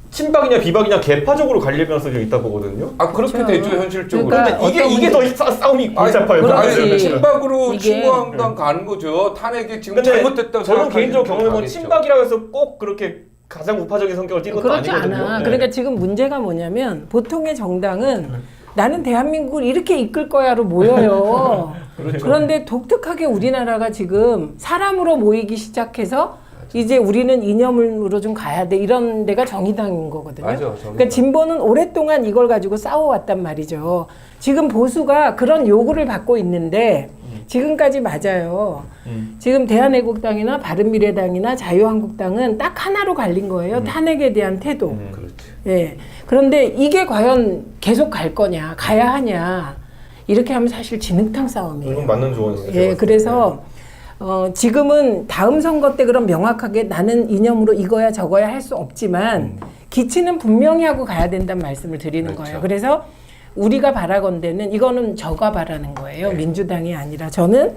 Speaker 3: 친박이냐 비박이냐 개파적으로 갈릴 가능성이 있다 보거든요.
Speaker 2: 아 그렇게
Speaker 5: 그렇죠.
Speaker 2: 되죠 현실적으로.
Speaker 5: 그러니까
Speaker 3: 근데 이게 더 싸움이 골잡아요.
Speaker 5: 그렇지.
Speaker 2: 친박으로
Speaker 5: 이게-
Speaker 2: 친구한당 가는 거죠. 탄핵이 지금
Speaker 3: 근데
Speaker 2: 잘못됐다고
Speaker 3: 저는
Speaker 2: 생각하시는
Speaker 3: 개인적으로 경험해본
Speaker 2: 가겠죠.
Speaker 3: 친박이라고 해서 꼭 그렇게 가장 우파적인 성격을 띠는 것도
Speaker 5: 그렇지
Speaker 3: 아니거든요.
Speaker 5: 않아.
Speaker 3: 네.
Speaker 5: 그러니까 지금 문제가 뭐냐면 보통의 정당은 나는 대한민국을 이렇게 이끌 거야로 모여요.
Speaker 3: 그렇죠.
Speaker 5: 그런데 독특하게 우리나라가 지금 사람으로 모이기 시작해서 이제 우리는 이념으로 좀 가야 돼 이런 데가 정의당인 거거든요.
Speaker 2: 맞아, 정의당.
Speaker 5: 그러니까 진보는 오랫동안 이걸 가지고 싸워왔단 말이죠. 지금 보수가 그런 요구를 받고 있는데 지금까지 맞아요. 지금 대한애국당이나 바른미래당이나 자유한국당은 딱 하나로 갈린 거예요. 탄핵에 대한 태도.
Speaker 2: 그렇지.
Speaker 5: 예. 그런데 이게 과연 계속 갈 거냐, 가야 하냐 이렇게 하면 사실 진흙탕 싸움이에요.
Speaker 3: 이건 맞는 조언이세요.
Speaker 5: 예, 그래서 지금은 다음 선거 때 그럼 명확하게 나는 이념으로 이거야 저거야 할 수 없지만 기치는 분명히 하고 가야 된다는 말씀을 드리는
Speaker 2: 그렇죠.
Speaker 5: 거예요. 그래서 우리가 바라건대는 이거는 저가 바라는 거예요. 민주당이 아니라 저는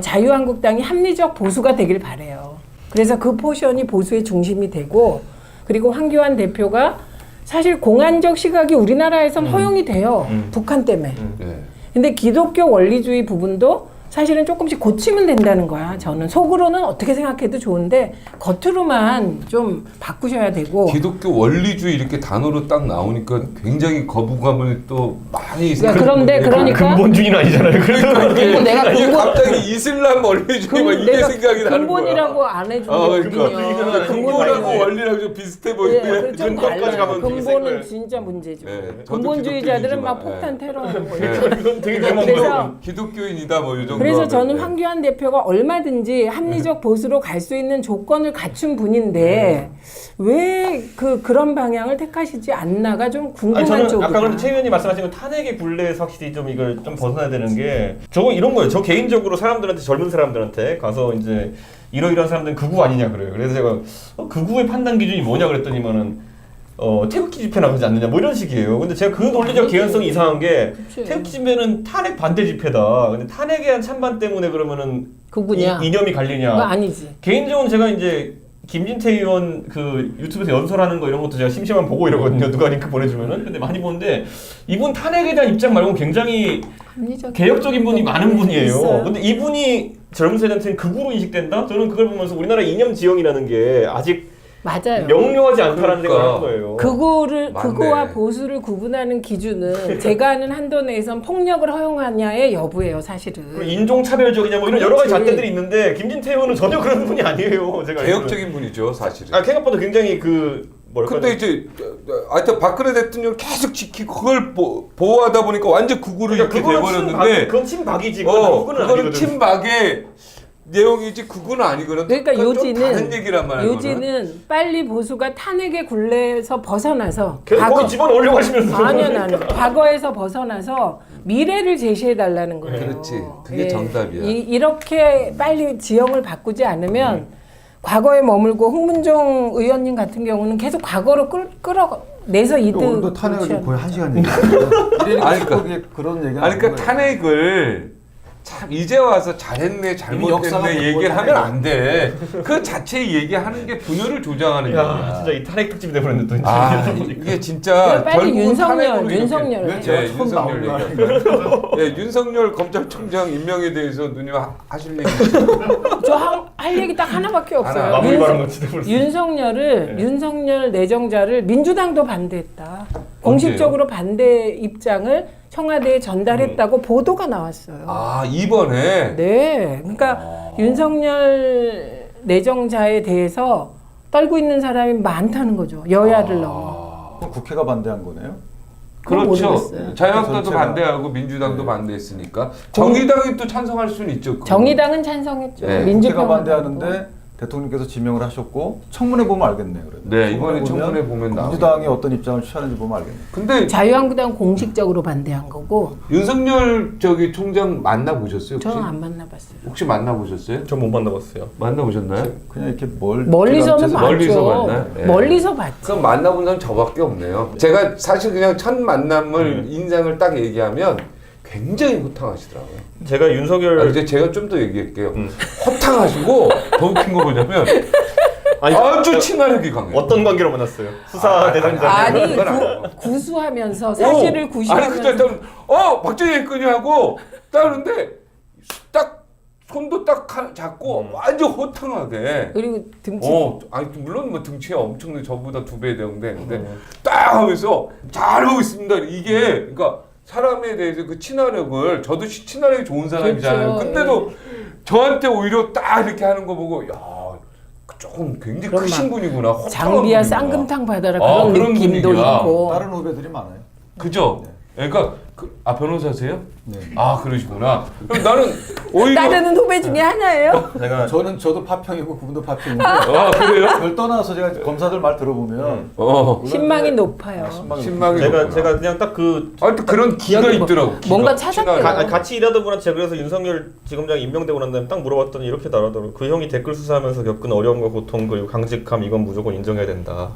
Speaker 5: 자유한국당이 합리적 보수가 되길 바래요. 그래서 그 포션이 보수의 중심이 되고 그리고 황교안 대표가 사실 공안적 시각이 우리나라에선 허용이 돼요. 북한 때문에.
Speaker 2: 네.
Speaker 5: 근데 기독교 원리주의 부분도 사실은 조금씩 고치면 된다는 거야. 저는 속으로는 어떻게 생각해도 좋은데 겉으로만 좀 바꾸셔야 되고.
Speaker 2: 기독교 원리주의 이렇게 단어로 딱 나오니까 굉장히 거부감을 또 많이
Speaker 5: 그런데 그러니까
Speaker 3: 근본주의는 아니잖아요.
Speaker 5: 그리고 내가
Speaker 2: 이게
Speaker 5: 근본
Speaker 2: 갑자기 이슬람 원리주의 막 이게
Speaker 5: 내가
Speaker 2: 생각이 나는 거야.
Speaker 5: 근본이라고 안 해주거든요.
Speaker 2: 근본하고 원리랑 좀 비슷해 보이는데
Speaker 5: 좀
Speaker 3: 근본까지
Speaker 5: 달라요.
Speaker 3: 가면 되게 센
Speaker 5: 근본은
Speaker 3: 거예요.
Speaker 5: 진짜 문제죠.
Speaker 2: 네, 저도
Speaker 5: 근본주의자들은 막
Speaker 2: 기독교인이지만,
Speaker 5: 폭탄 테러하는
Speaker 2: 네.
Speaker 5: 거예요.
Speaker 3: 이건 되게 위험한
Speaker 5: 그래서
Speaker 3: 거예요.
Speaker 2: 기독교인이다 뭐 이 정도.
Speaker 5: 그래서 저는
Speaker 2: 하면,
Speaker 5: 황교안 대표가 얼마든지 합리적 보수로 갈 수 있는 조건을 갖춘 분인데 왜 그런 방향을 택하시지 않나가 좀 궁금한
Speaker 3: 아니 저는
Speaker 5: 쪽이다.
Speaker 3: 아까 그런데 최 의원님 말씀하신 건 탄핵의 굴레에서 확실히 좀 이걸 좀 벗어나야 되는 게 저거 이런 거예요. 저 개인적으로 사람들한테 젊은 사람들한테 가서 이제 이러이러한 사람들은 극우 아니냐 그래요. 그래서 제가 극우의 판단 기준이 뭐냐 그랬더니만은 태극기 집회 나가지 않느냐 뭐 이런 식이에요. 근데 제가 그 논리적 개연성이 이상한 게
Speaker 5: 그치.
Speaker 3: 태극기 집회는 탄핵 반대 집회다. 근데 탄핵에 대한 찬반 때문에 그러면은
Speaker 5: 그거냐?
Speaker 3: 이념이 갈리냐?
Speaker 5: 그거 아니지.
Speaker 3: 개인적으로 제가 이제 김진태 의원 그 유튜브에서 연설하는 거 이런 것도 제가 심심하면 보고 이러거든요. 누가 링크 보내주면은. 근데 많이 보는데 이분 탄핵에 대한 입장 말고 굉장히
Speaker 5: 합리적인
Speaker 3: 개혁적인 분이 많은 분이에요.
Speaker 5: 있어요.
Speaker 3: 근데 이분이 젊은 세대한테는 극우로 인식된다? 저는 그걸 보면서 우리나라 이념 지형이라는 게 아직
Speaker 5: 맞아요.
Speaker 3: 명료하지 않다라는
Speaker 2: 그러니까.
Speaker 3: 생각을 하는 거예요.
Speaker 2: 맞네.
Speaker 5: 극우와 보수를 구분하는 기준은 제가 아는 한도 내에선 폭력을 허용하냐의 여부예요, 사실은.
Speaker 3: 그리고 인종차별적이냐 뭐 이런 여러 가지
Speaker 5: 그렇지.
Speaker 3: 잣대들이 있는데 김진태 의원은 전혀 그런 분이 아니에요. 제가
Speaker 2: 개혁적인 분이죠 사실은.
Speaker 3: 생각보다 굉장히 뭐랄까.
Speaker 2: 근데 이제 하여튼 박근혜 대통령 계속 지키고 그걸 보호하다 보니까 완전 극우로 이렇게 돼버렸는데
Speaker 3: 그건 친박이지. 그건
Speaker 2: 그거는 친박의 내용이지 그건 아니거든.
Speaker 5: 그러니까
Speaker 2: 좀 다른 얘기란 말이야.
Speaker 5: 요지는 빨리 보수가 탄핵의 굴레에서 벗어나서
Speaker 3: 계속 거기 집어넣으려고 하시면서.
Speaker 5: 아니요, 나는 과거에서 벗어나서 미래를 제시해 달라는 거예요.
Speaker 2: 그렇지. 그게 정답이야.
Speaker 5: 이렇게 빨리 지형을 바꾸지 않으면 과거에 머물고 홍문종 의원님 같은 경우는 계속 과거로 끌어내서 이득.
Speaker 4: 오늘도 탄핵을 지금 거의 1시간 얘기했어요.
Speaker 2: 아니,
Speaker 4: 그런 얘기가
Speaker 2: 아니 그러니까 탄핵을 참 이제 와서 잘했네
Speaker 4: 역사가
Speaker 2: 잘못했네 얘기를
Speaker 4: 바뀌었다,
Speaker 2: 하면 안 돼. 그 자체 얘기하는 게 분열을 조장하는
Speaker 3: 야,
Speaker 2: 얘기야.
Speaker 3: 진짜 이 탄핵 특집이 돼버렸네 또.
Speaker 2: 이게 진짜
Speaker 5: 빨리
Speaker 2: 결국은 탄핵으로
Speaker 5: 윤석열.
Speaker 2: 이렇게-
Speaker 4: 제가
Speaker 2: 예,
Speaker 4: 처음
Speaker 2: 윤석열
Speaker 4: 나온
Speaker 2: 얘기하죠. 예, 윤석열 검찰총장 임명에 대해서 누님 하실 얘기
Speaker 5: 할 얘기 딱 하나밖에 없어요.
Speaker 3: 마무리 발언 같이 돼버렸어.
Speaker 5: 윤석열 내정자를 민주당도 반대했다. 공식적으로 반대 입장을 청와대에 전달했다고 보도가 나왔어요.
Speaker 2: 아 이번에
Speaker 5: 네, 그러니까 윤석열 내정자에 대해서 떨고 있는 사람이 많다는 거죠. 여야를 넘어.
Speaker 4: 국회가 반대한 거네요.
Speaker 5: 그건
Speaker 2: 그렇죠.
Speaker 5: 모르겠어요.
Speaker 2: 자유한국당도
Speaker 4: 전체가-
Speaker 2: 반대하고 민주당도 반대했으니까 정의당이 또 찬성할 수는 있죠. 그건.
Speaker 5: 정의당은 찬성했죠.
Speaker 2: 네.
Speaker 4: 국회가
Speaker 5: 민주평화
Speaker 4: 반대하는데 대통령께서 지명을 하셨고 청문회 보면 알겠네요. 그래도.
Speaker 2: 네, 이번에 청문회 보면 나오죠.
Speaker 4: 민주당이 어떤 입장을 취하는지 보면 알겠네요.
Speaker 2: 근데
Speaker 5: 자유한국당 공식적으로 반대한 거고
Speaker 2: 윤석열 총장 만나 보셨어요? 혹시?
Speaker 5: 저는 안 만나봤어요.
Speaker 2: 혹시 만나 보셨어요?
Speaker 3: 전 못 만나봤어요.
Speaker 2: 만나 보셨나요?
Speaker 4: 그냥 이렇게
Speaker 5: 멀리서는
Speaker 4: 제가
Speaker 5: 봤죠.
Speaker 2: 멀리서 만나요? 네.
Speaker 5: 멀리서 봤죠.
Speaker 2: 그럼 만나본 사람 저밖에 없네요. 제가 사실 그냥 첫 만남을 인상을 딱 얘기하면 굉장히 호탕하시더라고요.
Speaker 3: 제가 윤석열
Speaker 2: 이제 제가 좀 더 얘기할게요. 호탕하시고 더 웃긴 거 뭐냐면
Speaker 3: 아니,
Speaker 2: 아주 친화력이 강해요.
Speaker 3: 어떤 관계로 만났어요? 수사 대상자.
Speaker 5: 아니
Speaker 2: 그건 아니고.
Speaker 5: 구수하면서 사실을
Speaker 2: 아니
Speaker 5: 구시하면서
Speaker 2: 그때 박정희 했거니 하고 따는데 딱 손도 딱 잡고 완전 호탕하게.
Speaker 5: 그리고 등치
Speaker 2: 아니 물론 뭐 등치가 엄청나게 저보다 2배 되는데 딱 하면서 잘하고 있습니다. 이게 그러니까 사람에 대해서 그 친화력을 저도 친화력이 좋은 사람이잖아요.
Speaker 5: 그렇죠.
Speaker 2: 근데도 저한테 오히려 딱 이렇게 하는 거 보고 야 조금 굉장히
Speaker 5: 그럼
Speaker 2: 크신 분이구나. 호탕한
Speaker 5: 장비야
Speaker 2: 분이구나.
Speaker 5: 쌍금탕 받아라
Speaker 2: 아,
Speaker 5: 그런
Speaker 2: 그런
Speaker 5: 느낌도
Speaker 2: 분위기야.
Speaker 5: 있고.
Speaker 4: 다른 후배들이 많아요.
Speaker 2: 그죠? 그러니까 변호사세요?
Speaker 4: 네.
Speaker 2: 아 그러시구나. 그럼 나는 오히려
Speaker 5: 따르는 후배 중에 하나예요.
Speaker 3: 제가
Speaker 4: 저도 파평이고 그분도 파평인데
Speaker 2: 그래요?
Speaker 4: 그걸 떠나서 제가 검사들 말 들어보면
Speaker 5: 신망이 높아요.
Speaker 2: 신망이
Speaker 3: 제가
Speaker 2: 높구나.
Speaker 3: 제가 그냥 딱 그
Speaker 2: 또 그런 기가
Speaker 5: 여기 뭐
Speaker 2: 있더라고. 기가.
Speaker 5: 뭔가 찾았대요.
Speaker 3: 같이 일하던 분한테 제가 그래서 윤석열 지검장이 임명되고 난 다음에 딱 물어봤더니 이렇게 나라더라고요. 그 형이 댓글 수사하면서 겪은 어려움과 고통 그리고 강직함 이건 무조건 인정해야 된다.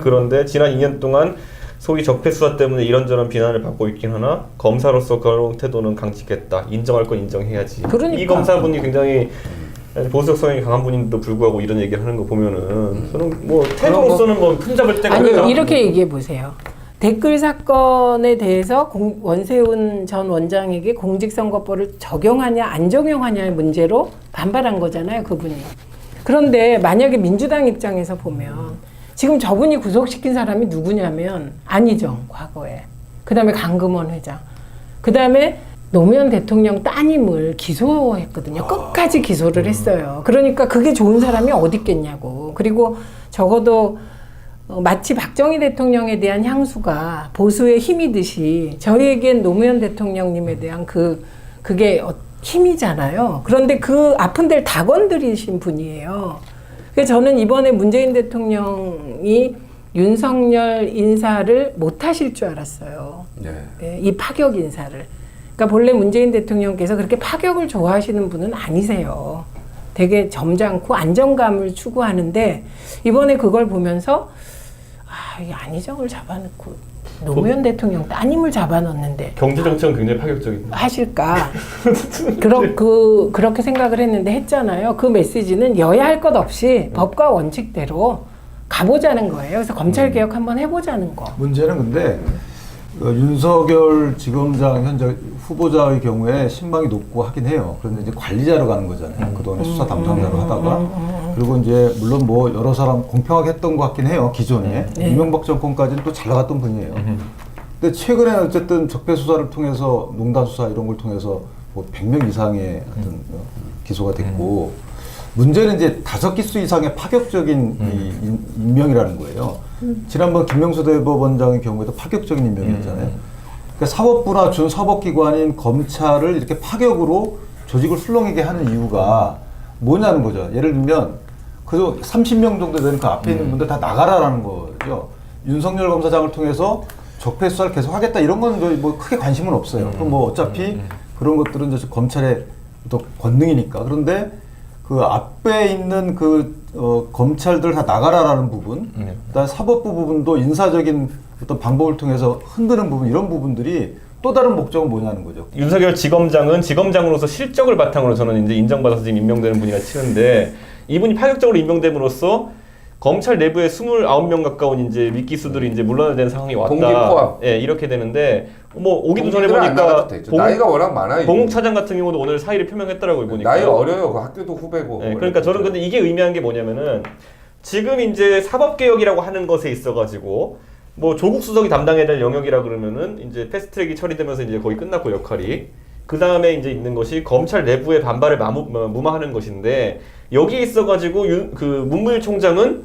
Speaker 3: 그런데 지난 2년 동안 소위 적폐 수사 때문에 이런저런 비난을 받고 있긴 하나 검사로서 그런 태도는 강직했다. 인정할 건 인정해야지.
Speaker 5: 그러니까.
Speaker 3: 이 검사분이 굉장히 보수적 성향이 강한 분인데도 불구하고 이런 얘기를 하는 거 보면은 저는 뭐 태도로서는 뭐 흠잡을 데가
Speaker 5: 아니
Speaker 3: 없다.
Speaker 5: 이렇게 얘기해 보세요. 댓글 사건에 대해서 원세훈 전 원장에게 공직선거법을 적용하냐 안 적용하냐의 문제로 반발한 거잖아요, 그분이. 그런데 만약에 민주당 입장에서 보면 지금 저분이 구속시킨 사람이 누구냐면 안희정 과거에, 그 다음에 강금원 회장, 그 다음에 노무현 대통령 따님을 기소했거든요. 끝까지 기소를 했어요. 그러니까 그게 좋은 사람이 어디 있겠냐고. 그리고 적어도 마치 박정희 대통령에 대한 향수가 보수의 힘이듯이 저희에겐 노무현 대통령님에 대한 그게 힘이잖아요. 그런데 그 아픈 데를 다 건드리신 분이에요. 그래서 저는 이번에 문재인 대통령이 윤석열 인사를 못 하실 줄 알았어요. 네, 이 파격 인사를. 그러니까 본래 문재인 대통령께서 그렇게 파격을 좋아하시는 분은 아니세요. 되게 점잖고 안정감을 추구하는데 이번에 그걸 보면서 이 안희정을 잡아놓고 노무현 대통령 따님을 잡아놓는데
Speaker 3: 경제 정책은 굉장히 파격적인.
Speaker 5: 하실까? 그렇게 생각을 했는데 했잖아요. 그 메시지는 여야 할 것 없이 법과 원칙대로 가보자는 거예요. 그래서 검찰 개혁 한번 해보자는 거.
Speaker 4: 문제는 근데 윤석열 지검장 현재 후보자의 경우에 신망이 높고 하긴 해요. 그런데 이제 관리자로 가는 거잖아요. 그동안에 수사 담당자로 하다가 그리고 이제 물론 뭐 여러 사람 공평하게 했던 것 같긴 해요. 기존에 이명박 정권까지는 또 잘 나갔던 분이에요. 근데 최근에 어쨌든 적폐 수사를 통해서 농단 수사 이런 걸 통해서 뭐 100명 이상의 어떤 기소가 됐고 문제는 이제 5기수 이상의 파격적인 이 임명이라는 거예요. 지난번 김명수 대법원장의 경우에도 파격적인 임명이었잖아요. 그러니까 사법부나 준사법기관인 검찰을 이렇게 파격으로 조직을 술렁이게 하는 이유가 뭐냐는 거죠. 예를 들면 그저 30명 정도 되는 그 앞에 있는 분들 다 나가라라는 거죠. 윤석열 검사장을 통해서 적폐 수사를 계속 하겠다 이런 건 저희 뭐 크게 관심은 없어요. 그럼 뭐 어차피 그런 것들은 이제 검찰의 또 권능이니까. 그런데 그 앞에 있는 검찰들 다 나가라라는 부분, 그다음 사법부 부분도 인사적인 어떤 방법을 통해서 흔드는 부분 이런 부분들이 또 다른 목적은 뭐냐는 거죠.
Speaker 3: 윤석열 지검장은 지검장으로서 실적을 바탕으로 저는 이제 인정받아서 지금 임명되는 분이라 치는데 이분이 파격적으로 임명됨으로써 검찰 내부에 29명 가까운 이제 윗기수들이 이제 물러나야 되는 상황이 왔다.
Speaker 2: 동기 포함.
Speaker 3: 예, 이렇게 되는데 뭐 오기도 전에
Speaker 2: 동기들은 안
Speaker 3: 보니까
Speaker 2: 나가도 되죠. 나이가 워낙 많아요.
Speaker 3: 봉욱 차장 같은 경우도 오늘 사의를 표명했더라고요 보니까.
Speaker 2: 나이 어려요. 그 학교도 후배고.
Speaker 3: 예, 그러니까 저는 근데 이게 의미한 게 뭐냐면은 지금 이제 사법개혁이라고 하는 것에 있어가지고 뭐 조국 수석이 담당해야 될 영역이라 그러면은 이제 패스트트랙이 처리되면서 이제 거의 끝났고 역할이 그 다음에 이제 있는 것이 검찰 내부의 반발을 무마하는 것인데 여기에 있어가지고 그 문무일 총장은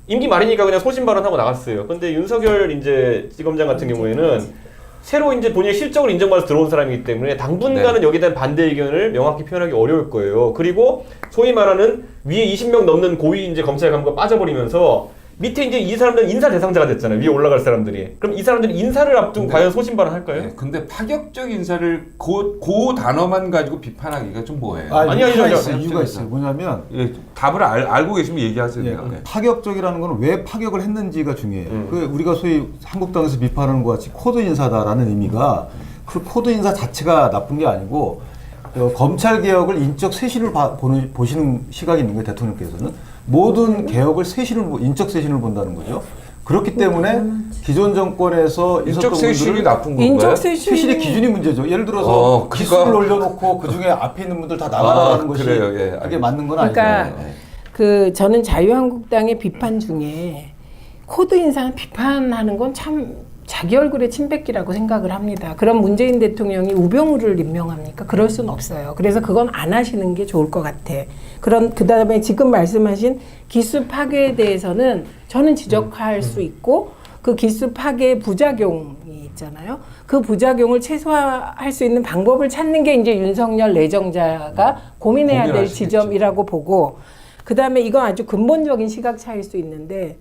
Speaker 3: 임기 말이니까 그냥 소신 발언하고 나갔어요. 근데 윤석열 이제 지검장 같은 경우에는 새로 이제 본인의 실적을 인정받아서 들어온 사람이기 때문에 당분간은 여기에 대한 반대 의견을 명확히 표현하기 어려울 거예요. 그리고 소위 말하는 위에 20명 넘는 고위 이제 검찰 간부가 빠져버리면서 밑에 이제 이 사람들은 인사 대상자가 됐잖아요. 위에 올라갈 사람들이. 그럼 이 사람들이 인사를 앞두고 과연 소신 발언할까요?
Speaker 2: 네, 근데 파격적 인사를 그 단어만 가지고 비판하기가 좀 뭐예요?
Speaker 3: 아니요,
Speaker 4: 이유가
Speaker 3: 아니요,
Speaker 4: 있어요. 이유가 있어요. 뭐냐면
Speaker 2: 예, 답을 알고 계시면 얘기하세요.
Speaker 4: 예,
Speaker 2: 그냥.
Speaker 4: 파격적이라는 건 왜 파격을 했는지가 중요해요. 그 우리가 소위 한국당에서 비판하는 것 같이 코드 인사다라는 의미가 그 코드 인사 자체가 나쁜 게 아니고 검찰 개혁을 인적 쇄신을 보시는 시각이 있는 거예요. 대통령께서는 모든 개혁을 인적 쇄신을 본다는 거죠. 그렇기 때문에 기존 정권에서 있었던
Speaker 2: 인적 쇄신이
Speaker 4: 분들을
Speaker 2: 나쁜 건가요?
Speaker 5: 인적
Speaker 4: 쇄신의
Speaker 5: 쇄신이
Speaker 4: 기준이 문제죠. 예를 들어서
Speaker 2: 그러니까-
Speaker 4: 기수를 올려놓고 그 중에 앞에 있는 분들 다 나가라는 것이
Speaker 2: 그래요. 예,
Speaker 4: 그게
Speaker 2: 알겠습니다.
Speaker 4: 맞는 건
Speaker 5: 그러니까
Speaker 4: 아니잖아요.
Speaker 5: 저는 자유한국당의 비판 중에 코드 인상 비판하는 건 참 자기 얼굴에 침 뱉기라고 생각을 합니다. 그럼 문재인 대통령이 우병우를 임명합니까? 그럴 수는 없어요. 그래서 그건 안 하시는 게 좋을 것 같아. 그다음에 지금 말씀하신 기수 파괴에 대해서는 저는 지적할 수 있고 그 기수 파괴의 부작용이 있잖아요. 그 부작용을 최소화할 수 있는 방법을 찾는 게 이제 윤석열 내정자가 고민해야 될
Speaker 2: 고민하시겠죠.
Speaker 5: 지점이라고 보고 그다음에 이건 아주 근본적인 시각 차이일 수 있는데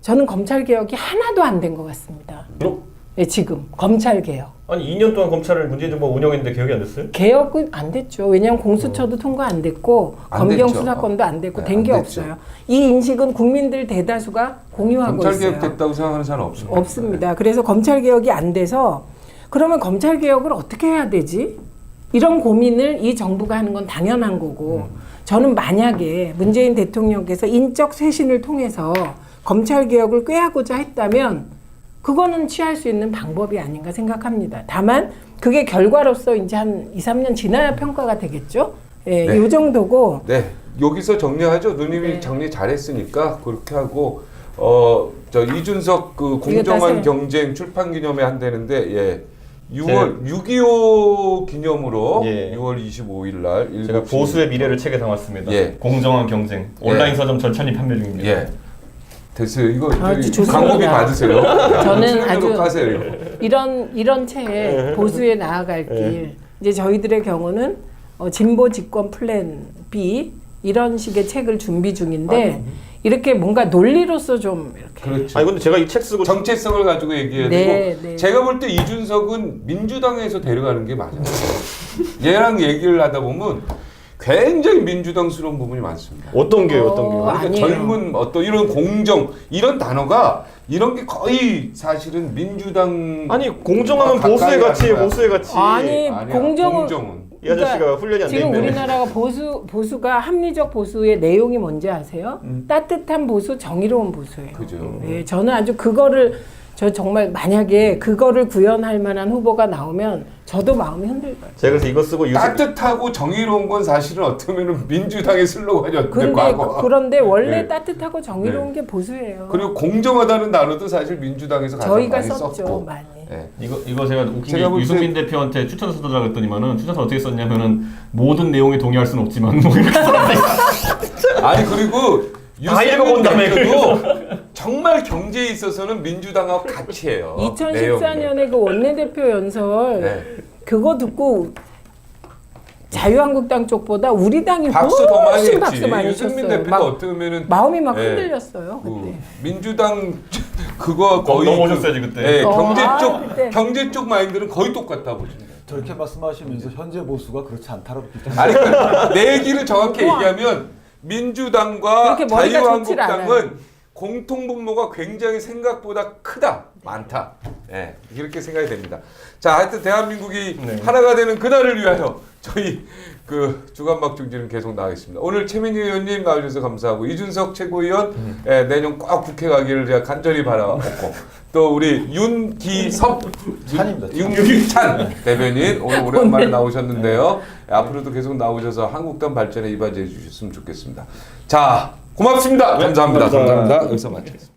Speaker 5: 저는 검찰 개혁이 하나도 안 된 것 같습니다.
Speaker 3: 그럼?
Speaker 5: 네, 지금 검찰 개혁.
Speaker 3: 아니 2년 동안 검찰을 문재인 정부가 운영했는데 개혁이 안 됐어요?
Speaker 5: 개혁은 안 됐죠. 왜냐하면 공수처도 통과 안 됐고
Speaker 2: 안
Speaker 5: 검경
Speaker 2: 됐죠.
Speaker 5: 수사권도 안 됐고
Speaker 2: 네,
Speaker 5: 된 게
Speaker 2: 안 됐죠.
Speaker 5: 없어요. 이 인식은 국민들 대다수가 공유하고
Speaker 2: 검찰
Speaker 5: 있어요.
Speaker 2: 개혁 됐다고 생각하는 사람 없습니다.
Speaker 5: 없습니다. 그래서 검찰 개혁이 안 돼서 그러면 검찰 개혁을 어떻게 해야 되지? 이런 고민을 이 정부가 하는 건 당연한 거고 저는 만약에 문재인 대통령께서 인적 쇄신을 통해서 검찰 개혁을 꾀하고자 했다면 그거는 취할 수 있는 방법이 아닌가 생각합니다. 다만 그게 결과로서 이제 한 2, 3년 지나야 평가가 되겠죠. 예,
Speaker 2: 네.
Speaker 5: 이 정도고
Speaker 2: 네, 여기서 정리하죠. 누님이
Speaker 5: 네.
Speaker 2: 정리 잘했으니까 그렇게 하고 저 이준석 그
Speaker 5: 이거 다
Speaker 2: 공정한
Speaker 5: 세-
Speaker 2: 경쟁 출판 기념회 한다는데 예. 6.25 기념으로
Speaker 3: 예.
Speaker 2: 6월 25일 날
Speaker 3: 제가
Speaker 2: 7시
Speaker 3: 보수의 미래를 책에 담았습니다.
Speaker 2: 예.
Speaker 3: 공정한 경쟁. 온라인 서점 절찬리 판매 중입니다.
Speaker 2: 예. 됐어요. 이거
Speaker 5: 아주
Speaker 2: 저기
Speaker 5: 좋습니다.
Speaker 2: 광고비 받으세요.
Speaker 5: 저는
Speaker 2: 출연료로
Speaker 5: 아주
Speaker 2: 까세요. 이거.
Speaker 5: 이런 채 보수에 나아갈 길 이제 저희들의 경우는 진보 집권 플랜 B 이런 식의 책을 준비 중인데 이렇게 뭔가 논리로서 좀 이렇게
Speaker 2: 그렇죠.
Speaker 3: 아니 근데 제가 이 책 쓰고
Speaker 2: 정체성을 가지고 얘기해야
Speaker 5: 네,
Speaker 2: 되고
Speaker 5: 네.
Speaker 2: 제가 볼 때 이준석은 민주당에서 데려가는 게 맞아요. 얘랑 얘기를 하다 보면 굉장히 민주당스러운 부분이 많습니다.
Speaker 3: 어떤 게요? 어떤 게요?
Speaker 2: 그러니까
Speaker 5: 아니에요.
Speaker 2: 젊은 어떤 이런 공정 이런 단어가 이런 게 거의 사실은 민주당
Speaker 3: 아니 공정하면 보수의 가치예요. 보수의 가치.
Speaker 5: 아니
Speaker 2: 아니야,
Speaker 5: 공정은
Speaker 3: 이 아저씨가 훈련이 안 돼
Speaker 5: 지금
Speaker 3: 있네.
Speaker 5: 우리나라가 보수가 합리적 보수의 내용이 뭔지 아세요? 따뜻한 보수, 정의로운 보수예요.
Speaker 2: 그죠.
Speaker 5: 네, 저는 아주 그거를 저 정말 만약에 그거를 구현할 만한 후보가 나오면 저도 마음이 흔들려요.
Speaker 3: 제가 그래서 이거 쓰고
Speaker 2: 따뜻하고 정의로운 건 사실은 어떻게 보면 민주당의 슬로건이었는데
Speaker 5: 그런데
Speaker 2: 과거.
Speaker 5: 그런데 원래
Speaker 2: 네.
Speaker 5: 따뜻하고 정의로운
Speaker 2: 네.
Speaker 5: 게 보수예요.
Speaker 2: 그리고 공정하다는 단어도 사실 민주당에서 가장
Speaker 5: 저희가
Speaker 2: 많이
Speaker 5: 썼죠
Speaker 2: 썼고.
Speaker 5: 많이.
Speaker 2: 예.
Speaker 3: 이거 제가 웃긴
Speaker 2: 제가
Speaker 3: 게
Speaker 2: 볼
Speaker 3: 유승민 대표한테 추천서 써달라고 했더니만은 추천서 어떻게 썼냐면은 모든 내용에 동의할 수는 없지만 뭐 이렇게
Speaker 2: 아니 그리고
Speaker 3: 다
Speaker 2: 유승민
Speaker 3: 읽어본다며,
Speaker 2: 대표도 정말 경제에 있어서는 민주당하고 같이 해요.
Speaker 5: 2014년에 그 원내대표 연설
Speaker 2: 네.
Speaker 5: 그거 듣고 자유한국당 쪽보다 우리 당이
Speaker 2: 박수 더 많이
Speaker 5: 훨씬
Speaker 2: 했지.
Speaker 5: 박수 많이
Speaker 2: 유승민
Speaker 5: 쳤어요.
Speaker 2: 대표도
Speaker 5: 막
Speaker 2: 어떻게 보면은
Speaker 5: 마음이 막
Speaker 2: 예.
Speaker 5: 흔들렸어요
Speaker 2: 그
Speaker 5: 그때.
Speaker 2: 민주당 그거 거의
Speaker 3: 넘어오셨어야지, 그때.
Speaker 2: 예, 경제 쪽
Speaker 5: 그때.
Speaker 2: 경제 쪽 마인드는 거의 똑같다 보시면 돼요.
Speaker 4: 저렇게 말씀하시면서 현재 보수가 그렇지 않다고
Speaker 2: 아니 내 얘기를 정확히 얘기하면 민주당과
Speaker 5: 그렇게 머리가 좋질
Speaker 2: 자유한국당은 공통 분모가 굉장히 생각보다 크다, 많다. 예, 이렇게 생각이 됩니다. 자, 하여튼 대한민국이
Speaker 3: 네.
Speaker 2: 하나가 되는 그날을 위하여 저희 그 주간막 중지는 계속 나가겠습니다. 오늘 최민희 의원님 나와주셔서 감사하고 이준석 최고위원 예, 내년 꼭 국회 가기를 제가 간절히 바라고 또 우리 윤기섭
Speaker 4: 찬입니다.
Speaker 2: 윤기찬 대변인 오늘 오랜만에 나오셨는데요. 앞으로도 계속 나오셔서 한국당 발전에 이바지해 주셨으면 좋겠습니다. 자, 고맙습니다. 감사합니다.
Speaker 3: 감사합니다.
Speaker 2: 감사합니다. 여기서 마치겠습니다.